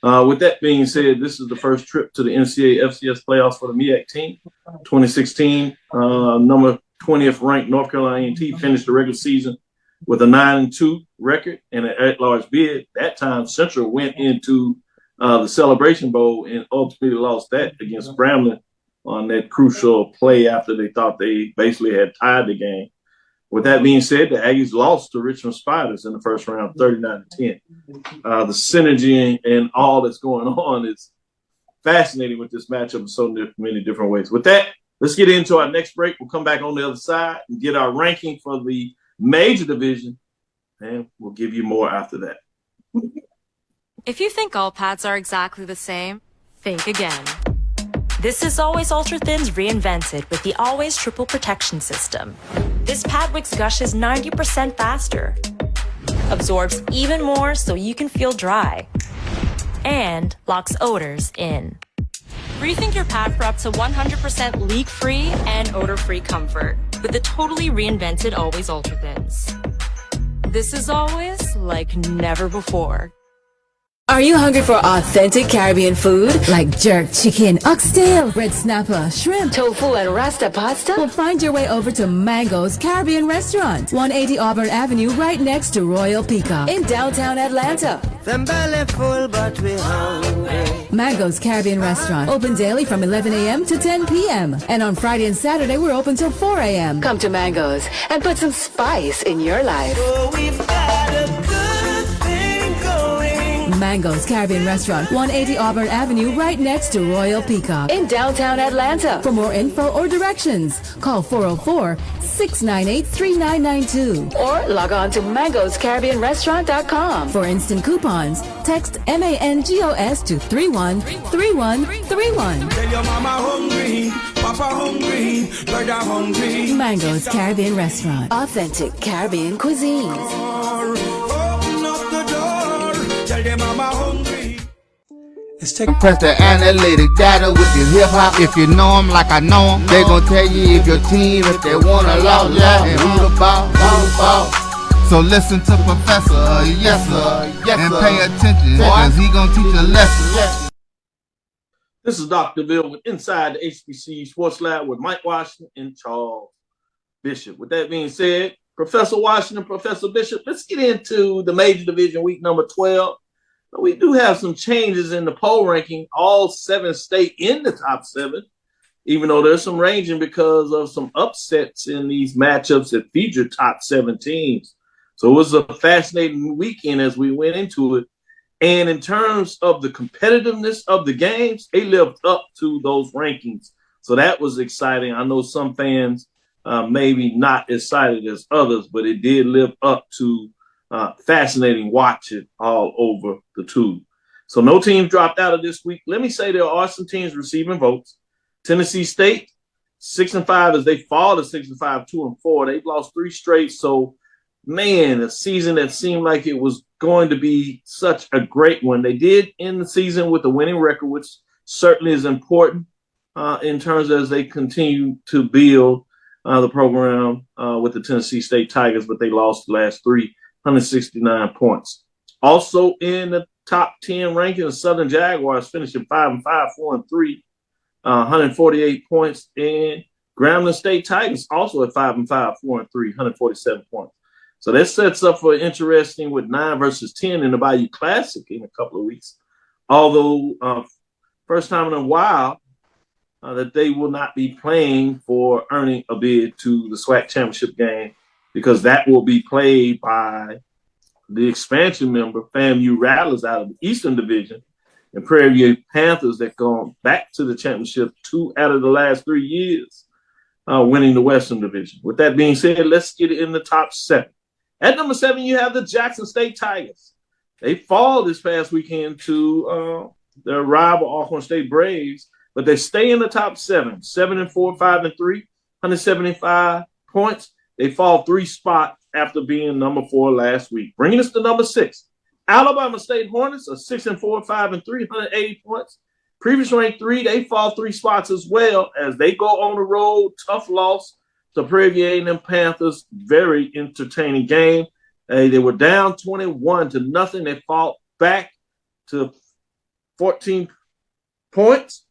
With that being said, this is the first trip to the NCAA FCS playoffs for the MEAC team. 2016, number 20th ranked North Carolina A&T finished the regular season with a 9-2 record and an at-large bid. That time, Central went into the Celebration Bowl and ultimately lost that against Grambling on that crucial play after they thought they basically had tied the game. With that being said, the Aggies lost to Richmond Spiders in the first round, 39-10. The synergy and all that's going on is fascinating with this matchup in so many different ways. With that, let's get into our next break. We'll come back on the other side and get our ranking for the major division, and we'll give you more after that. If you think all pads are exactly the same, think again. This is Always Ultra Thins reinvented with the Always Triple Protection System. This pad wicks gushes 90% faster, absorbs even more so you can feel dry, and locks odors in. Rethink your pad for up to 100% leak-free and odor-free comfort with the totally reinvented Always Ultra Thins. This is always like never before. Are you hungry for authentic Caribbean food like jerk chicken, oxtail, red snapper, shrimp, tofu, and rasta pasta? Well, find your way over to Mango's Caribbean Restaurant, 180 Auburn Avenue, right next to Royal Peacock in downtown Atlanta. Them belly full, but we hungry. Mango's Caribbean Restaurant, open daily from 11 a.m. to 10 p.m. And on Friday and Saturday, we're open till 4 a.m. Come to Mango's and put some spice in your life. Oh, we've got a good thing going. Mango's Caribbean Restaurant, 180 Auburn Avenue, right next to Royal Peacock in downtown Atlanta. For more info or directions, call 404-698-3992 or log on to mangoscaribbeanrestaurant.com. For instant coupons, text MANGOS to 313131. Tell your mama hungry, papa hungry, brother hungry. Mango's Caribbean Restaurant, authentic Caribbean cuisines. Open up the door, tell them mama hungry. Press the analytic data with your hip hop. If you know them like I know them, they gon' tell you if your team, if they wanna lose, and who the ball. So listen to Professor, yes sir, and pay attention, cause he gon' teach a lesson. This is Dr. Bill with Inside the HBCU Sports Lab with Mike Washington and Charles Bishop. With that being said, Professor Washington, Professor Bishop, let's get into the major division week number 12. We do have some changes in the poll ranking. All 7 stay in the top 7, even though there's some ranging because of some upsets in these matchups that feature top 7 teams. So it was a fascinating weekend as we went into it. And in terms of the competitiveness of the games, they lived up to those rankings. So that was exciting. I know some fans maybe not as excited as others, but it did live up to fascinating watching all over the tube. So no teams dropped out of this week. Let me say there are some teams receiving votes. Tennessee State, 6-5 as they fall to 6-5, 2-4. They've lost 3 straight. So, man, a season that seemed like it was going to be such a great one. They did end the season with a winning record, which certainly is important in terms as they continue to build the program with the Tennessee State Tigers, but they lost the last 3, 169 points. Also in the top 10 ranking, the Southern Jaguars finishing 5-5, 4-3, 148 points. And Grambling State Tigers also at 5-5, 4-3, 147 points. So that sets up for interesting with 9 versus 10 in the Bayou Classic in a couple of weeks. Although first time in a while that they will not be playing for earning a bid to the SWAC championship game, because that will be played by the expansion member, FAMU Rattlers out of the Eastern Division, and Prairie View Panthers that gone back to the championship 2 out of the last 3 years, winning the Western Division. With that being said, let's get in the top 7. At number 7, you have the Jackson State Tigers. They fall this past weekend to their rival Alcorn State Braves, but they stay in the top 7, 7-4, 5-3, 175 points. They fall 3 spots after being number 4 last week. Bringing us to number 6. Alabama State Hornets are 6-4, 5-3, 180 points. Previous ranked 3, they fall 3 spots as well as they go on the road. Tough loss to Prairie View A&M Panthers. Very entertaining game. They were down 21-0. They fought back to 14 points,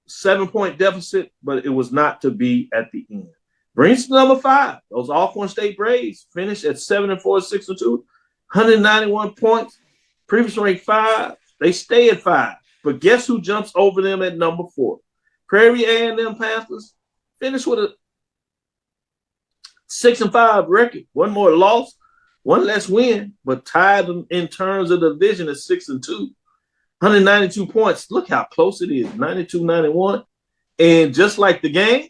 7-point deficit, but it was not to be at the end. Brings to number 5. Those Alcorn State Braves finished at 7-4, 6-2, 191 points. Previous ranked 5. They stay at 5. But guess who jumps over them at number 4? Prairie A&M Panthers finished with a 6-5 record, one more loss, one less win, but tied them in terms of the division at 6-2, 192 points. Look how close it is, 92-91. And just like the game,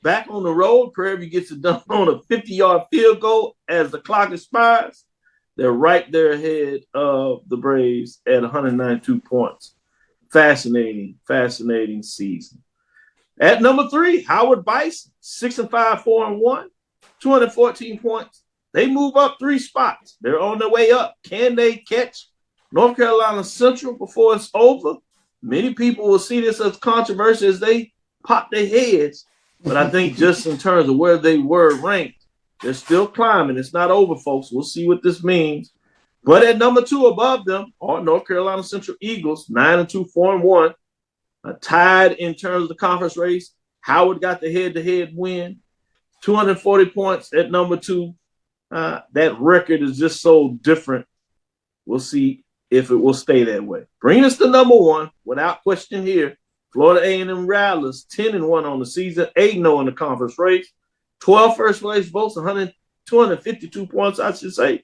back on the road, Prairie View gets it done on a 50-yard field goal as the clock expires. They're right there ahead of the Braves at 192 points. Fascinating season. At number 3, Howard Bison, 6-5, 4-1, 214 points. They move up 3 spots. They're on their way up. Can they catch North Carolina Central before it's over? Many people will see this as controversial as they pop their heads. But I think just in terms of where they were ranked, they're still climbing. It's not over, folks. We'll see what this means. But at number 2 above them are North Carolina Central Eagles, 9-2, 4-1. Tied in terms of the conference race. Howard got the head-to-head win. 240 points at number 2. That record is just so different. We'll see if it will stay that way. Bring us to number 1, without question here. Florida A&M Rattlers, 10-1 on the season, 8-0 in the conference race. 12 first-place votes, 252 points, I should say.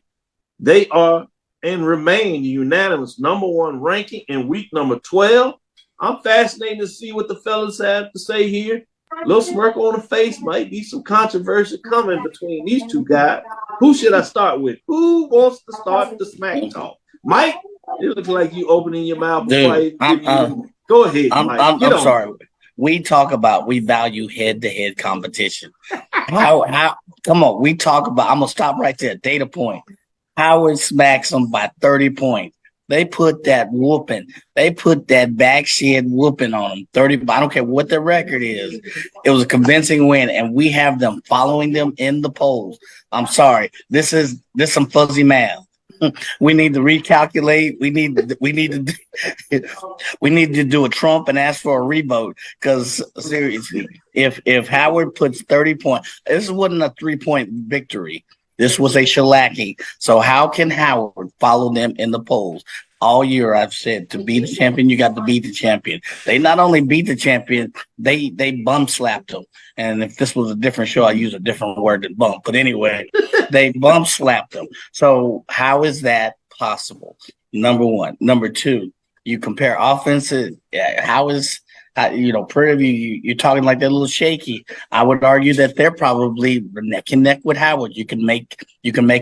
They are and remain the unanimous number 1 ranking in week number 12. I'm fascinated to see what the fellas have to say here. Little smirk on the face, might be some controversy coming between these two guys. Who should I start with? Who wants to start the smack talk? Mike, it looks like you opening your mouth. Dude, go ahead, Mike. I'm sorry. We value head-to-head competition. How? Come on, we talk about. I'm gonna stop right there. Data point. Howard smacks them by 30 points. They put that whooping. They put that backshed whooping on them. 30. I don't care what their record is. It was a convincing win, and we have them following them in the polls. I'm sorry. This some fuzzy math. We need to recalculate. We need to do a Trump and ask for a revote. Because seriously, if Howard puts 30 points, this wasn't a 3-point victory. This was a shellacking. So how can Howard follow them in the polls? All year I've said, to be the champion, you got to beat the champion. They not only beat the champion, they bum slapped them. And if this was a different show, I'd use a different word than bump. But anyway, they bum slapped them. So how is that possible? Number 1. Number 2, you compare offenses. How is Prairie View, you're talking like they're a little shaky. I would argue that they're probably neck and neck with Howard. You can make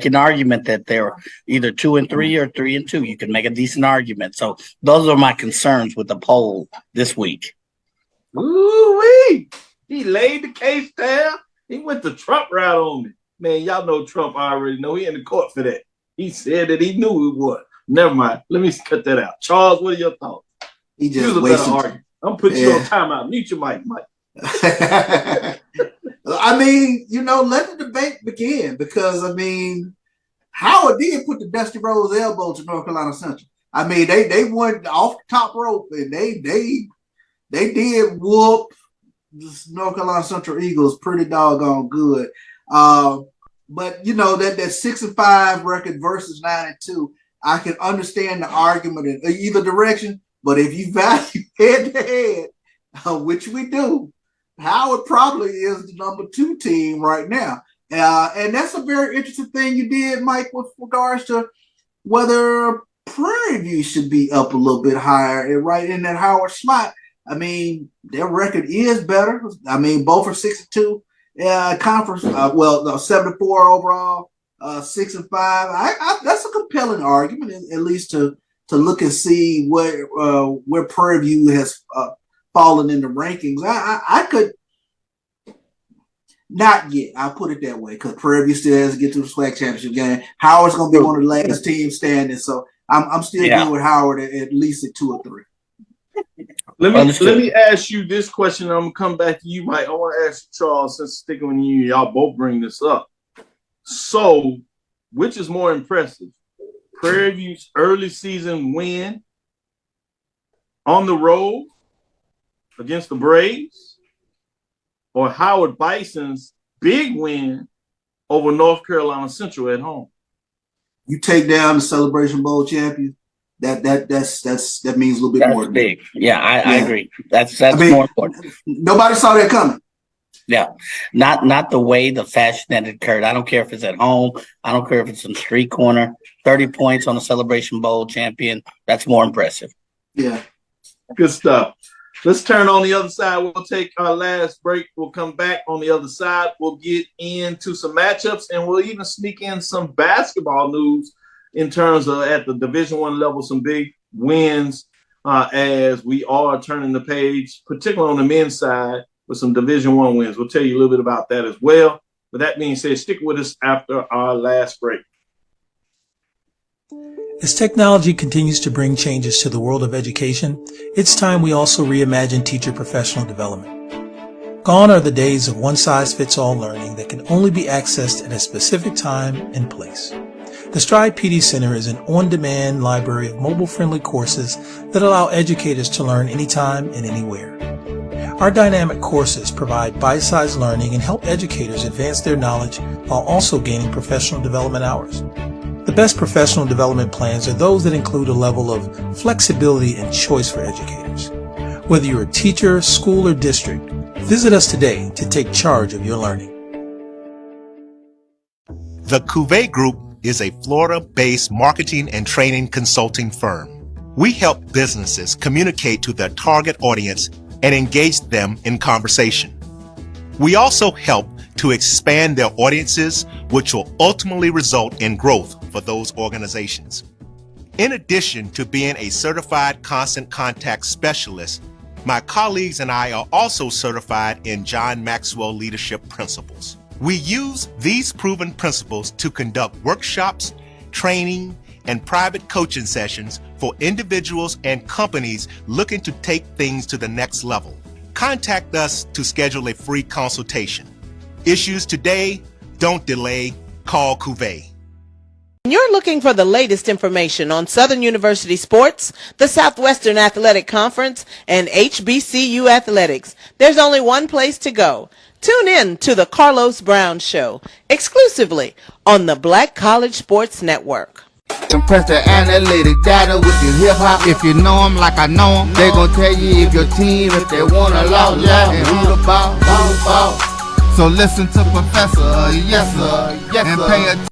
an argument that they're either 2-3 or 3-2. You can make a decent argument. So those are my concerns with the poll this week. Ooh-wee. He laid the case down. He went the Trump route on me. Man, y'all know Trump. I already know. He in the court for that. He said that he knew it would. Never mind. Let me cut that out. Charles, what are your thoughts? He just wasted. I'm putting you on timeout. Mute your mic, Mike. I mean, let the debate begin because, Howard did put the Dusty Rose elbow to North Carolina Central. They went off the top rope and they did whoop the North Carolina Central Eagles pretty doggone good. But, that 6-5 record versus 9-2, I can understand the argument in either direction. But if you value head-to-head, which we do, Howard probably is the number 2 team right now. And that's a very interesting thing you did, Mike, with regards to whether Prairie View should be up a little bit higher and right in that Howard slot. Their record is better. Both are 6-2 conference. 7-4 overall, 6-5. That's a compelling argument, at least to look and see where Prairie View has fallen in the rankings. I could not yet. I'll put it that way because Prairie View still has to get to the SWAC championship game. Howard's going to be one of the last teams standing, so I'm still good with Howard at least at 2 or 3. Let me ask you this question. I'm gonna come back to you, Mike. I want to ask you, Charles, since sticking with you, y'all both bring this up. So, which is more impressive? Prairie View's early season win on the road against the Braves, or Howard Bison's big win over North Carolina Central at home? You take down the Celebration Bowl champion. That means a little bit more. Big. Yeah, I agree. That's more important. Nobody saw that coming. Yeah, not the way, the fashion that it occurred. I don't care if it's at home. I don't care if it's in the street corner. 30 points on the Celebration Bowl champion. That's more impressive. Yeah. Good stuff. Let's turn on the other side. We'll take our last break. We'll come back on the other side. We'll get into some matchups, and we'll even sneak in some basketball news in terms of at the Division I level, some big wins as we are turning the page, particularly on the men's side, with some Division I wins. We'll tell you a little bit about that as well. But that being said, stick with us after our last break. As technology continues to bring changes to the world of education, it's time we also reimagine teacher professional development. Gone are the days of one-size-fits-all learning that can only be accessed at a specific time and place. The Stride PD Center is an on-demand library of mobile-friendly courses that allow educators to learn anytime and anywhere. Our dynamic courses provide bite-sized learning and help educators advance their knowledge while also gaining professional development hours. The best professional development plans are those that include a level of flexibility and choice for educators. Whether you're a teacher, school, or district, visit us today to take charge of your learning. The Cuvée Group is a Florida-based marketing and training consulting firm. We help businesses communicate to their target audience and engage them in conversation. We also help to expand their audiences, which will ultimately result in growth for those organizations. In addition to being a certified constant contact specialist, my colleagues and I are also certified in John Maxwell Leadership Principles. We use these proven principles to conduct workshops, training, and private coaching sessions for individuals and companies looking to take things to the next level. Contact us to schedule a free consultation. Issues today, don't delay, call Cuvée. You're looking for the latest information on Southern University sports, the Southwestern Athletic Conference, and HBCU athletics. There's only one place to go. Tune in to the Carlos Brown Show, exclusively on the Black College Sports Network. Compress the analytic data with your hip hop. If you know them like I know them, they gon' tell you if your team, if they wanna love, and who the ball. So listen to Professor, yes sir, and pay attention.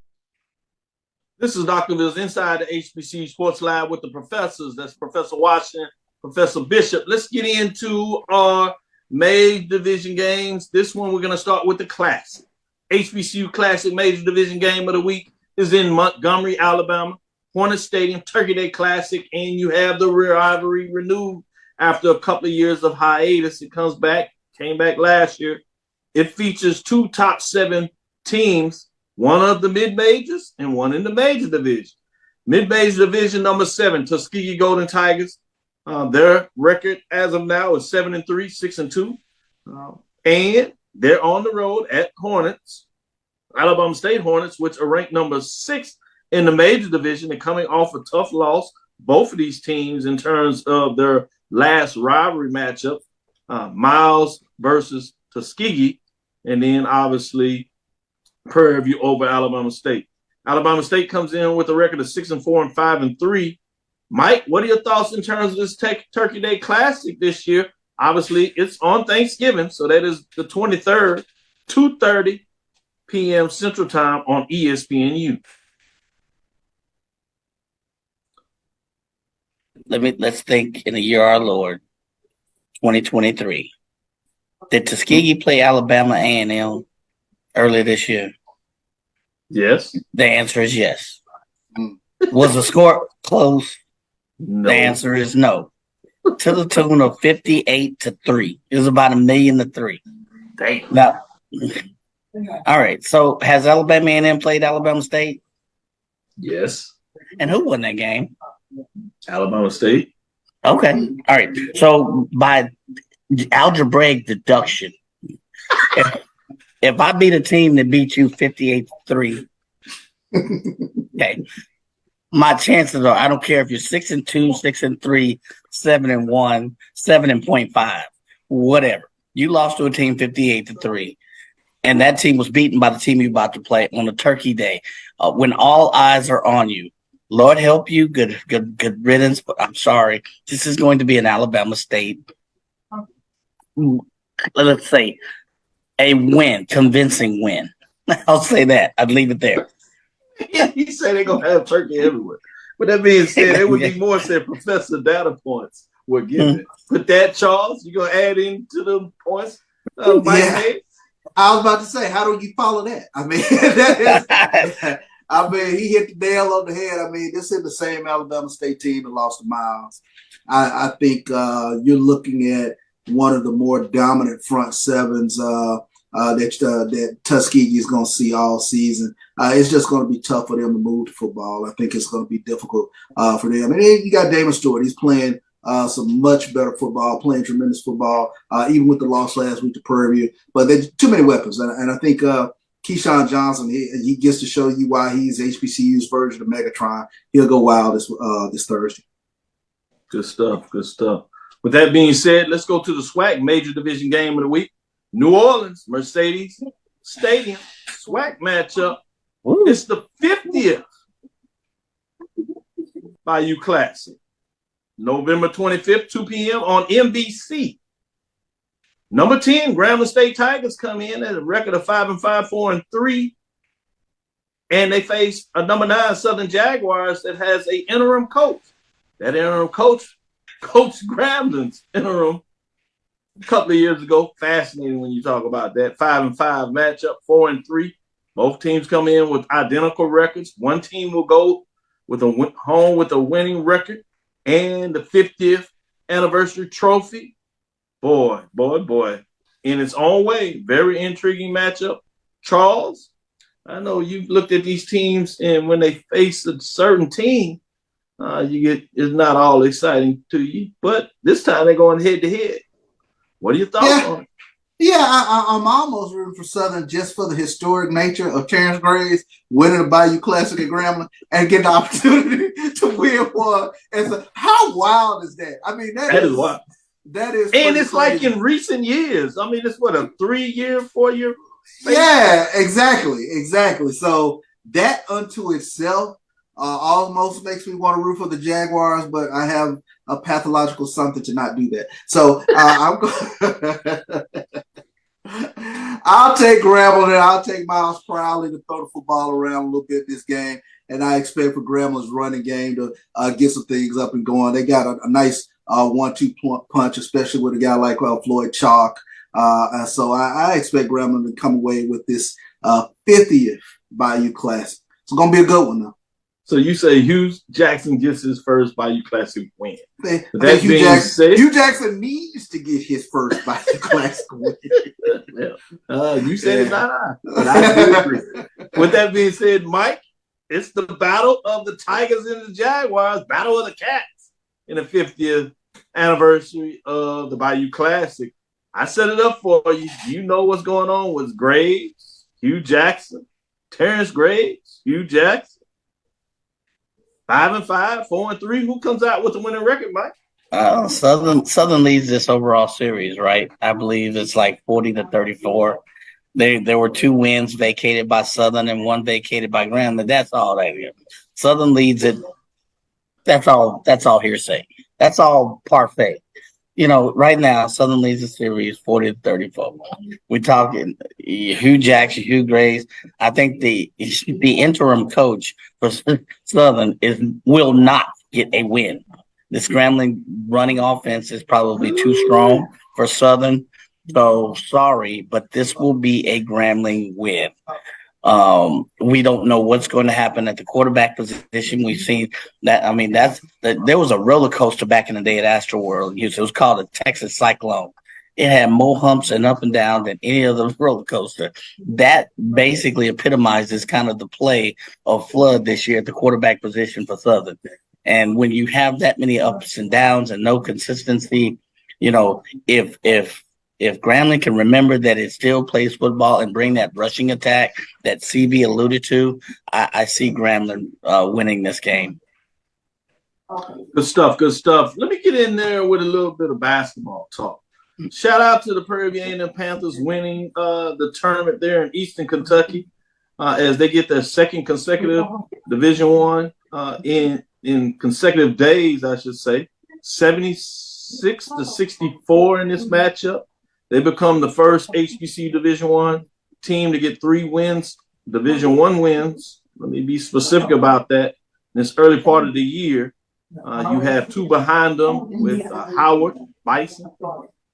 This is Dr. Mills inside the HBCU Sports Lab with the professors. That's Professor Washington, Professor Bishop. Let's get into our major division games. This one we're going to start with the Classic. HBCU Classic Major Division Game of the Week is in Montgomery, Alabama. Hornet Stadium, Turkey Day Classic, and you have the rivalry renewed after a couple of years of hiatus. It came back last year. It features two top 7 teams, one of the mid-majors and one in the major division. Mid-major division number 7, Tuskegee Golden Tigers. Their record as of now is 7-3, 6-2. And they're on the road at Hornets, Alabama State Hornets, which are ranked number 6 in the major division and coming off a tough loss. Both of these teams in terms of their last rivalry matchup, Miles versus Tuskegee, and then obviously Prairie View over Alabama State. Alabama State comes in with a record of 6-4 and 5-3. Mike, what are your thoughts in terms of this Turkey Day Classic this year? Obviously, it's on Thanksgiving, so that is the 23rd, 2:30 p.m. Central Time on ESPNU. Let's think in the year our Lord, 2023. Did Tuskegee play Alabama A&M earlier this year? Yes. The answer is yes. Was the score close? No. The answer is no. To the tune of 58-3. It was about 1,000,000-3. Damn. Now, all right. So has Alabama A&M played Alabama State? Yes. And who won that game? Alabama State. Okay. All right. So by algebraic deduction, if I beat a team that beat you 58-3, okay, my chances are, I don't care if you're 6-2, 6-3, 7-1, 7.5, whatever. You lost to a team 58-3, and that team was beaten by the team you're about to play on a Turkey Day, when all eyes are on you. Lord help you, good riddance, but I'm sorry. This is going to be an Alabama State, let's say, A win, convincing win. I'll say that. I'd leave it there. He said they're going to have turkey everywhere. But that being said, it would be more said Professor Data Points were given. With that, Charles, you going to add into the points? Mike made? I was about to say, how do you follow that? I mean, that is, I mean, he hit the nail on the head. I mean, this is the same Alabama State team that lost to Miles. I think you're looking at one of the more dominant front sevens that Tuskegee is going to see all season. It's just going to be tough for them to move to football. I think it's going to be difficult for them. And then you got Damon Stewart. He's playing some much better football, playing tremendous football, even with the loss last week to Prairie View. But there's too many weapons. And I think Keyshawn Johnson, he gets to show you why he's HBCU's version of Megatron. He'll go wild this Thursday. Good stuff. Good stuff. With that being said, let's go to the SWAC Major Division game of the week. New Orleans, Mercedes Stadium, SWAC matchup. Ooh. It's the 50th Bayou Classic. November 25th, 2 p.m. on NBC. Number 10, Grambling State Tigers come in at a record of 5-5, 4-3. And they face a number 9 Southern Jaguars that has an interim coach. That interim coach, Coach Grambling's interim a couple of years ago. Fascinating when you talk about that. 5-5 matchup, 4-3. Both teams come in with identical records. One team will go with home with a winning record and the 50th anniversary trophy. Boy. In its own way, very intriguing matchup. Charles, I know you've looked at these teams, and when they face a certain team, it's not all exciting to you. But this time they're going head to head. What are your thoughts on it? Yeah, I'm almost rooting for Southern just for the historic nature of Terrence Graves winning the Bayou Classic at Grambling and getting the opportunity to win one. And so, how wild is that? I mean, that is wild. That is, and it's crazy. Like in recent years. I mean, it's what, a 3-year, 4-year? Yeah, exactly. So that unto itself almost makes me want to root for the Jaguars, but I have a pathological something to not do that. So I'll take Grambling and I'll take Miles Crowley to throw the football around a little bit this game, and I expect for Grambling's running game to get some things up and going. They got a nice 1-2 punch, especially with a guy like Floyd Chalk. So I expect Grambling to come away with this 50th Bayou Classic. It's going to be a good one, though. So you say Hugh Jackson gets his first Bayou Classic win. Hugh Jackson needs to get his first Bayou Classic win. You said it's not I, but I do agree. With that being said, Mike, it's the battle of the Tigers and the Jaguars, battle of the Cats in the 50th anniversary of the Bayou Classic. I set it up for you. You know what's going on with Graves, Hugh Jackson, Terrence Graves, Hugh Jackson. 5-5, 4-3. Who comes out with the winning record, Mike? Southern leads this overall series, right? I believe it's like 40-34. There were 2 wins vacated by Southern and 1 vacated by Grambling. That's all that is. Southern leads it. That's all hearsay. That's all parfait. You know, right now, Southern leads the series 40-34. We're talking Hugh Jackson, Hugh Graves. I think the interim coach for Southern will not get a win. The scrambling running offense is probably too strong for Southern. So sorry, but this will be a Grambling win. We don't know what's going to happen at the quarterback position. We've seen that. I mean, there was a roller coaster back in the day at Astroworld. It was called a Texas Cyclone. It had more humps and up and down than any other roller coaster. That basically epitomizes kind of the play of Flood this year at the quarterback position for Southern. And when you have that many ups and downs and no consistency, you know, if Grambling can remember that it still plays football and bring that rushing attack that CB alluded to, I see Grambling winning this game. Good stuff. Let me get in there with a little bit of basketball talk. Shout out to the Prairie View A&M Panthers winning the tournament there in Eastern Kentucky as they get their second consecutive Division I in consecutive days, I should say. 76-64 in this matchup. They become the first HBCU Division I team to get 3 wins, Division I wins. Let me be specific about that. In this early part of the year, you have 2 behind them with Howard Bison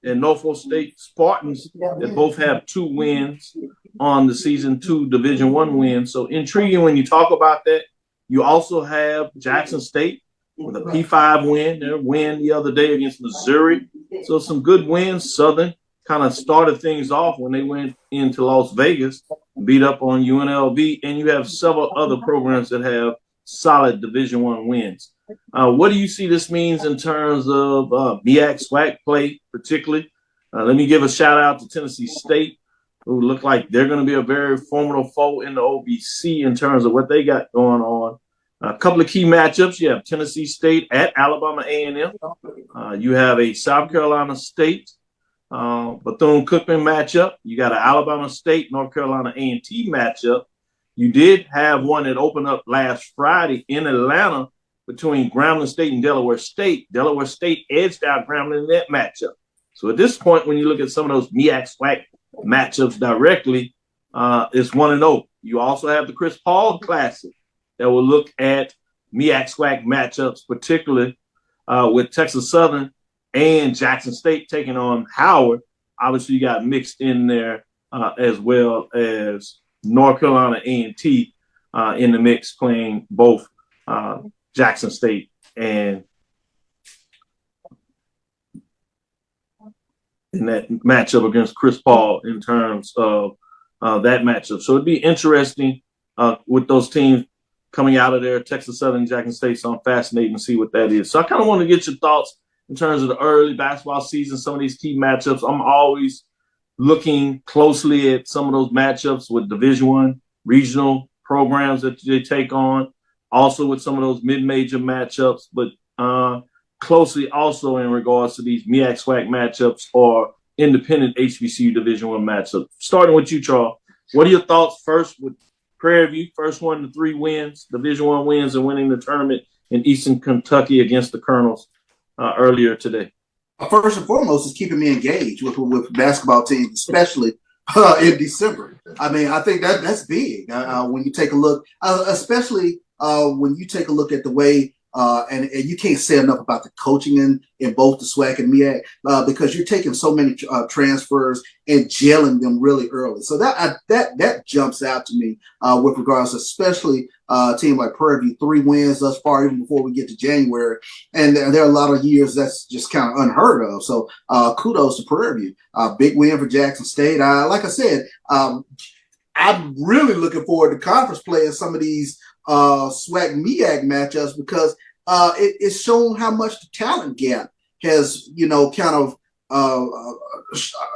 and Norfolk State Spartans that both have 2 wins on the season 2 Division I win. So intriguing when you talk about that. You also have Jackson State with a P5 win. Their win the other day against Missouri. So some good wins. Southern kind of started things off when they went into Las Vegas, beat up on UNLV, and you have several other programs that have solid Division I wins. What do you see this means in terms of MEAC SWAC play, particularly? Let me give a shout out to Tennessee State, who look like they're going to be a very formidable foe in the OVC in terms of what they got going on. A couple of key matchups. You have Tennessee State at Alabama A&M. You have a South Carolina State Bethune-Cookman matchup. You got an Alabama State, North Carolina A&T matchup. You did have one that opened up last Friday in Atlanta between Grambling State and Delaware State. Delaware State edged out Grambling in that matchup. So at this point, when you look at some of those MEAC SWAC matchups directly, it's 1-0. You also have the Chris Paul Classic that will look at MEAC SWAC matchups, particularly with Texas Southern and Jackson State taking on Howard. Obviously, you got mixed in there as well as North Carolina A&T in the mix, playing both Jackson State and in that matchup against Chris Paul in terms of that matchup. So it'd be interesting with those teams coming out of there, Texas Southern, Jackson State. So I'm fascinated to see what that is. So I kind of want to get your thoughts in terms of the early basketball season, some of these key matchups. I'm always looking closely at some of those matchups with Division I regional programs that they take on, also with some of those mid-major matchups, but closely also in regards to these MEAC SWAC matchups or independent HBCU Division I matchups. Starting with you, Charles, what are your thoughts first with Prairie View, first 1 to 3 wins, Division I wins, and winning the tournament in Eastern Kentucky against the Colonels earlier today? First and foremost is keeping me engaged with basketball teams, especially in December. I mean, I think that's big when you take a look, especially when you take a look at the way, and you can't say enough about the coaching in both the SWAC and MEAC because you're taking so many transfers and gelling them really early. So that jumps out to me with regards, especially a team like Prairie View, 3 wins thus far, even before we get to January. And there are a lot of years that's just kind of unheard of. So kudos to Prairie View. Big win for Jackson State. Like I said, I'm really looking forward to conference play in some of these SWAC MEAC matchups because it's shown how much the talent gap has, kind of,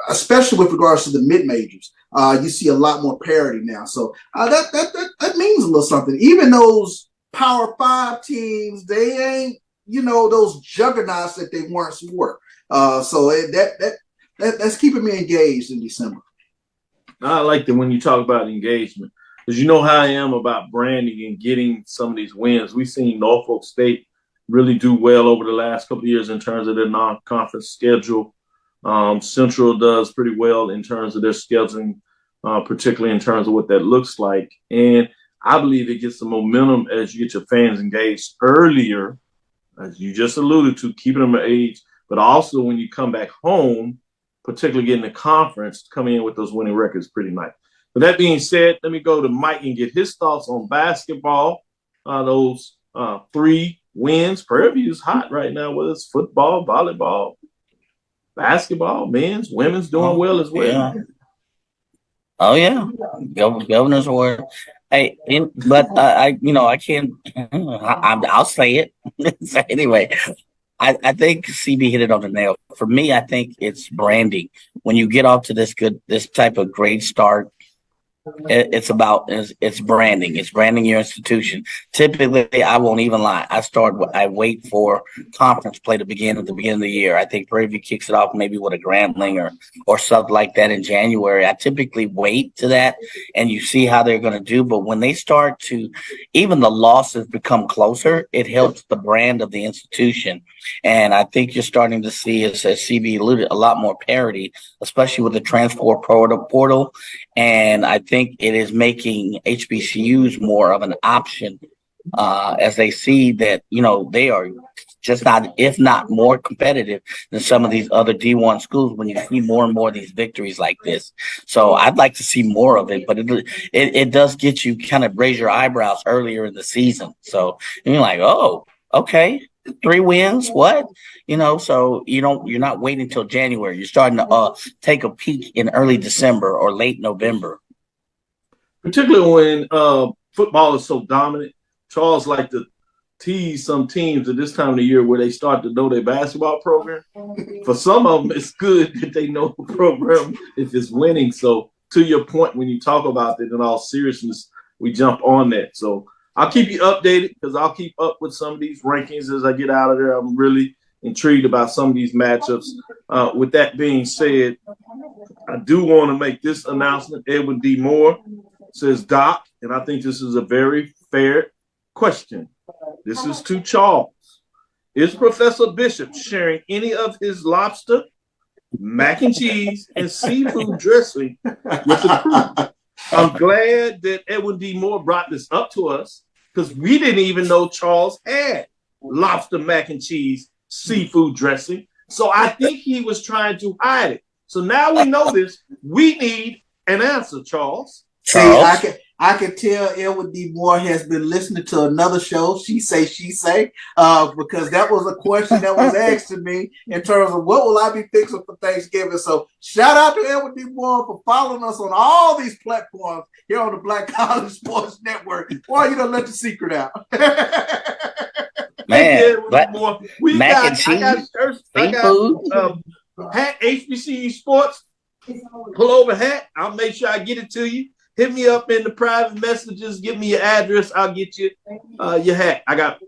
especially with regards to the mid majors. You see a lot more parity now, so that means a little something. Even those Power 5 teams, they ain't those juggernauts that they once were. So that's keeping me engaged in December. I like that when you talk about engagement. Because you know how I am about branding and getting some of these wins. We've seen Norfolk State really do well over the last couple of years in terms of their non-conference schedule. Central does pretty well in terms of their scheduling, particularly in terms of what that looks like. And I believe it gets the momentum as you get your fans engaged earlier, as you just alluded to, keeping them engaged, but also when you come back home, particularly getting the conference, coming in with those winning records pretty nice. With that being said, let me go to Mike and get his thoughts on basketball. Those 3 wins. Prairie View is hot right now, whether it's football, volleyball, basketball, men's, women's doing well as well. Yeah. Oh yeah, Governor's Award. Hey, but I can't. I'll say it. So anyway, I think CB hit it on the nail. For me, I think it's branding. When you get off to this type of great start, It's about it's branding. It's branding your institution. Typically, I won't even lie. I wait for conference play to begin at the beginning of the year. I think Prairie View kicks it off maybe with a Grambling or something like that in January. I typically wait to that, and you see how they're going to do. But when they start to, even the losses become closer, it helps the brand of the institution. And I think you're starting to see, as CB alluded, a lot more parity, especially with the transfer portal. And I think it is making HBCUs more of an option as they see that, they are just not, if not more competitive than some of these other D1 schools when you see more and more of these victories like this. So I'd like to see more of it, but it does get you kind of raise your eyebrows earlier in the season. So you're like, oh, okay. 3 wins, what? So you're not waiting until January. You're starting to take a peek in early December or late November. Particularly when football is so dominant. Charles like to tease some teams at this time of the year where they start to know their basketball program. For some of them, it's good that they know the program if it's winning. So to your point, when you talk about it in all seriousness, we jump on that. So I'll keep you updated because I'll keep up with some of these rankings as I get out of there. I'm really intrigued about some of these matchups. With that being said, I do want to make this announcement. Edwin D. Moore says, Doc, and I think this is a very fair question. This is to Charles. Is Professor Bishop sharing any of his lobster, mac and cheese, and seafood dressing with the crew? I'm glad that Edwin D. Moore brought this up to us because we didn't even know Charles had lobster, mac and cheese, seafood dressing. So I think he was trying to hide it. So now we know this. We need an answer, Charles. See, I can tell Edwin D. Moore has been listening to another show, She Say, because that was a question that was asked to me in terms of what will I be fixing for Thanksgiving. So shout out to Edwin D. Moore for following us on all these platforms here on the Black College Sports Network. Boy, you don't let the secret out. Man, mac and cheese, I got shirts, hat, HBCU Sports, pullover hat. I'll make sure I get it to you. Hit me up in the private messages. Give me your address. I'll get you your hat. I got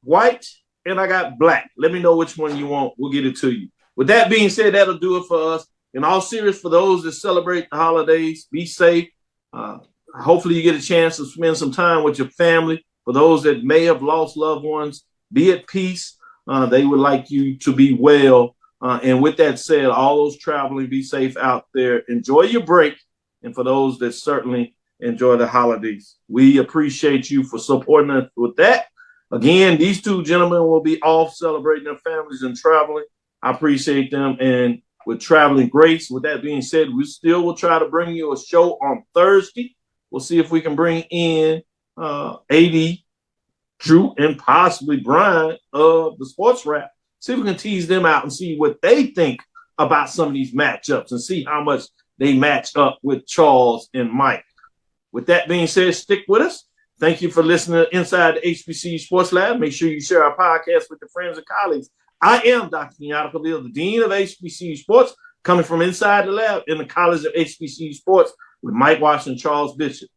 white and I got black. Let me know which one you want. We'll get it to you. With that being said, that'll do it for us. In all seriousness, for those that celebrate the holidays, be safe. Hopefully you get a chance to spend some time with your family. For those that may have lost loved ones, be at peace. They would like you to be well. And with that said, all those traveling, be safe out there. Enjoy your break. And for those that certainly enjoy the holidays, we appreciate you for supporting us with that. Again, these two gentlemen will be off celebrating their families and traveling. I appreciate them. And with traveling grace, with that being said, we still will try to bring you a show on Thursday. We'll see if we can bring in AD, Drew, and possibly Brian of the Sports Wrap. See if we can tease them out and see what they think about some of these matchups and see how much they match up with Charles and Mike. With that being said, stick with us. Thank you for listening to Inside the HBCU Sports Lab. Make sure you share our podcast with your friends and colleagues. I am Dr. Kenyatta Cavill, the Dean of HBCU Sports, coming from inside the lab in the College of HBCU Sports with Mike Washington and Charles Bishop.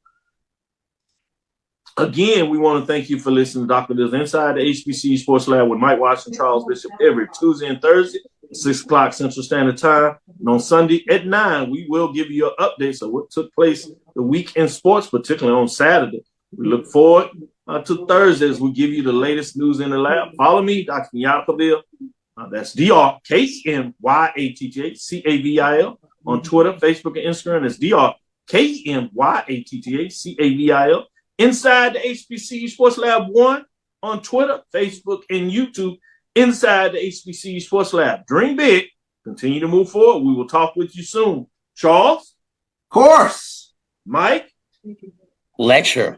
Again, we want to thank you for listening to Dr. Bill's Inside the HBCU Sports Lab with Mike Washington and Charles Bishop every Tuesday and Thursday, 6 o'clock Central Standard Time. And on Sunday at 9, we will give you an update of what took place the week in sports, particularly on Saturday. We look forward to Thursday as we give you the latest news in the lab. Follow me, Dr. Kenyatta Cavill. That's DrKMYATTHCAVIL on Twitter, Facebook, and Instagram. That's DrKMYATTHCAVIL. Inside the HBCU Sports Lab 1 on Twitter, Facebook, and YouTube. Inside the HBCU Sports Lab. Dream big. Continue to move forward. We will talk with you soon. Charles? Course. Mike? Lecture.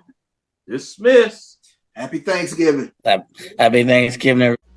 Dismiss. Happy Thanksgiving. Happy Thanksgiving, everybody.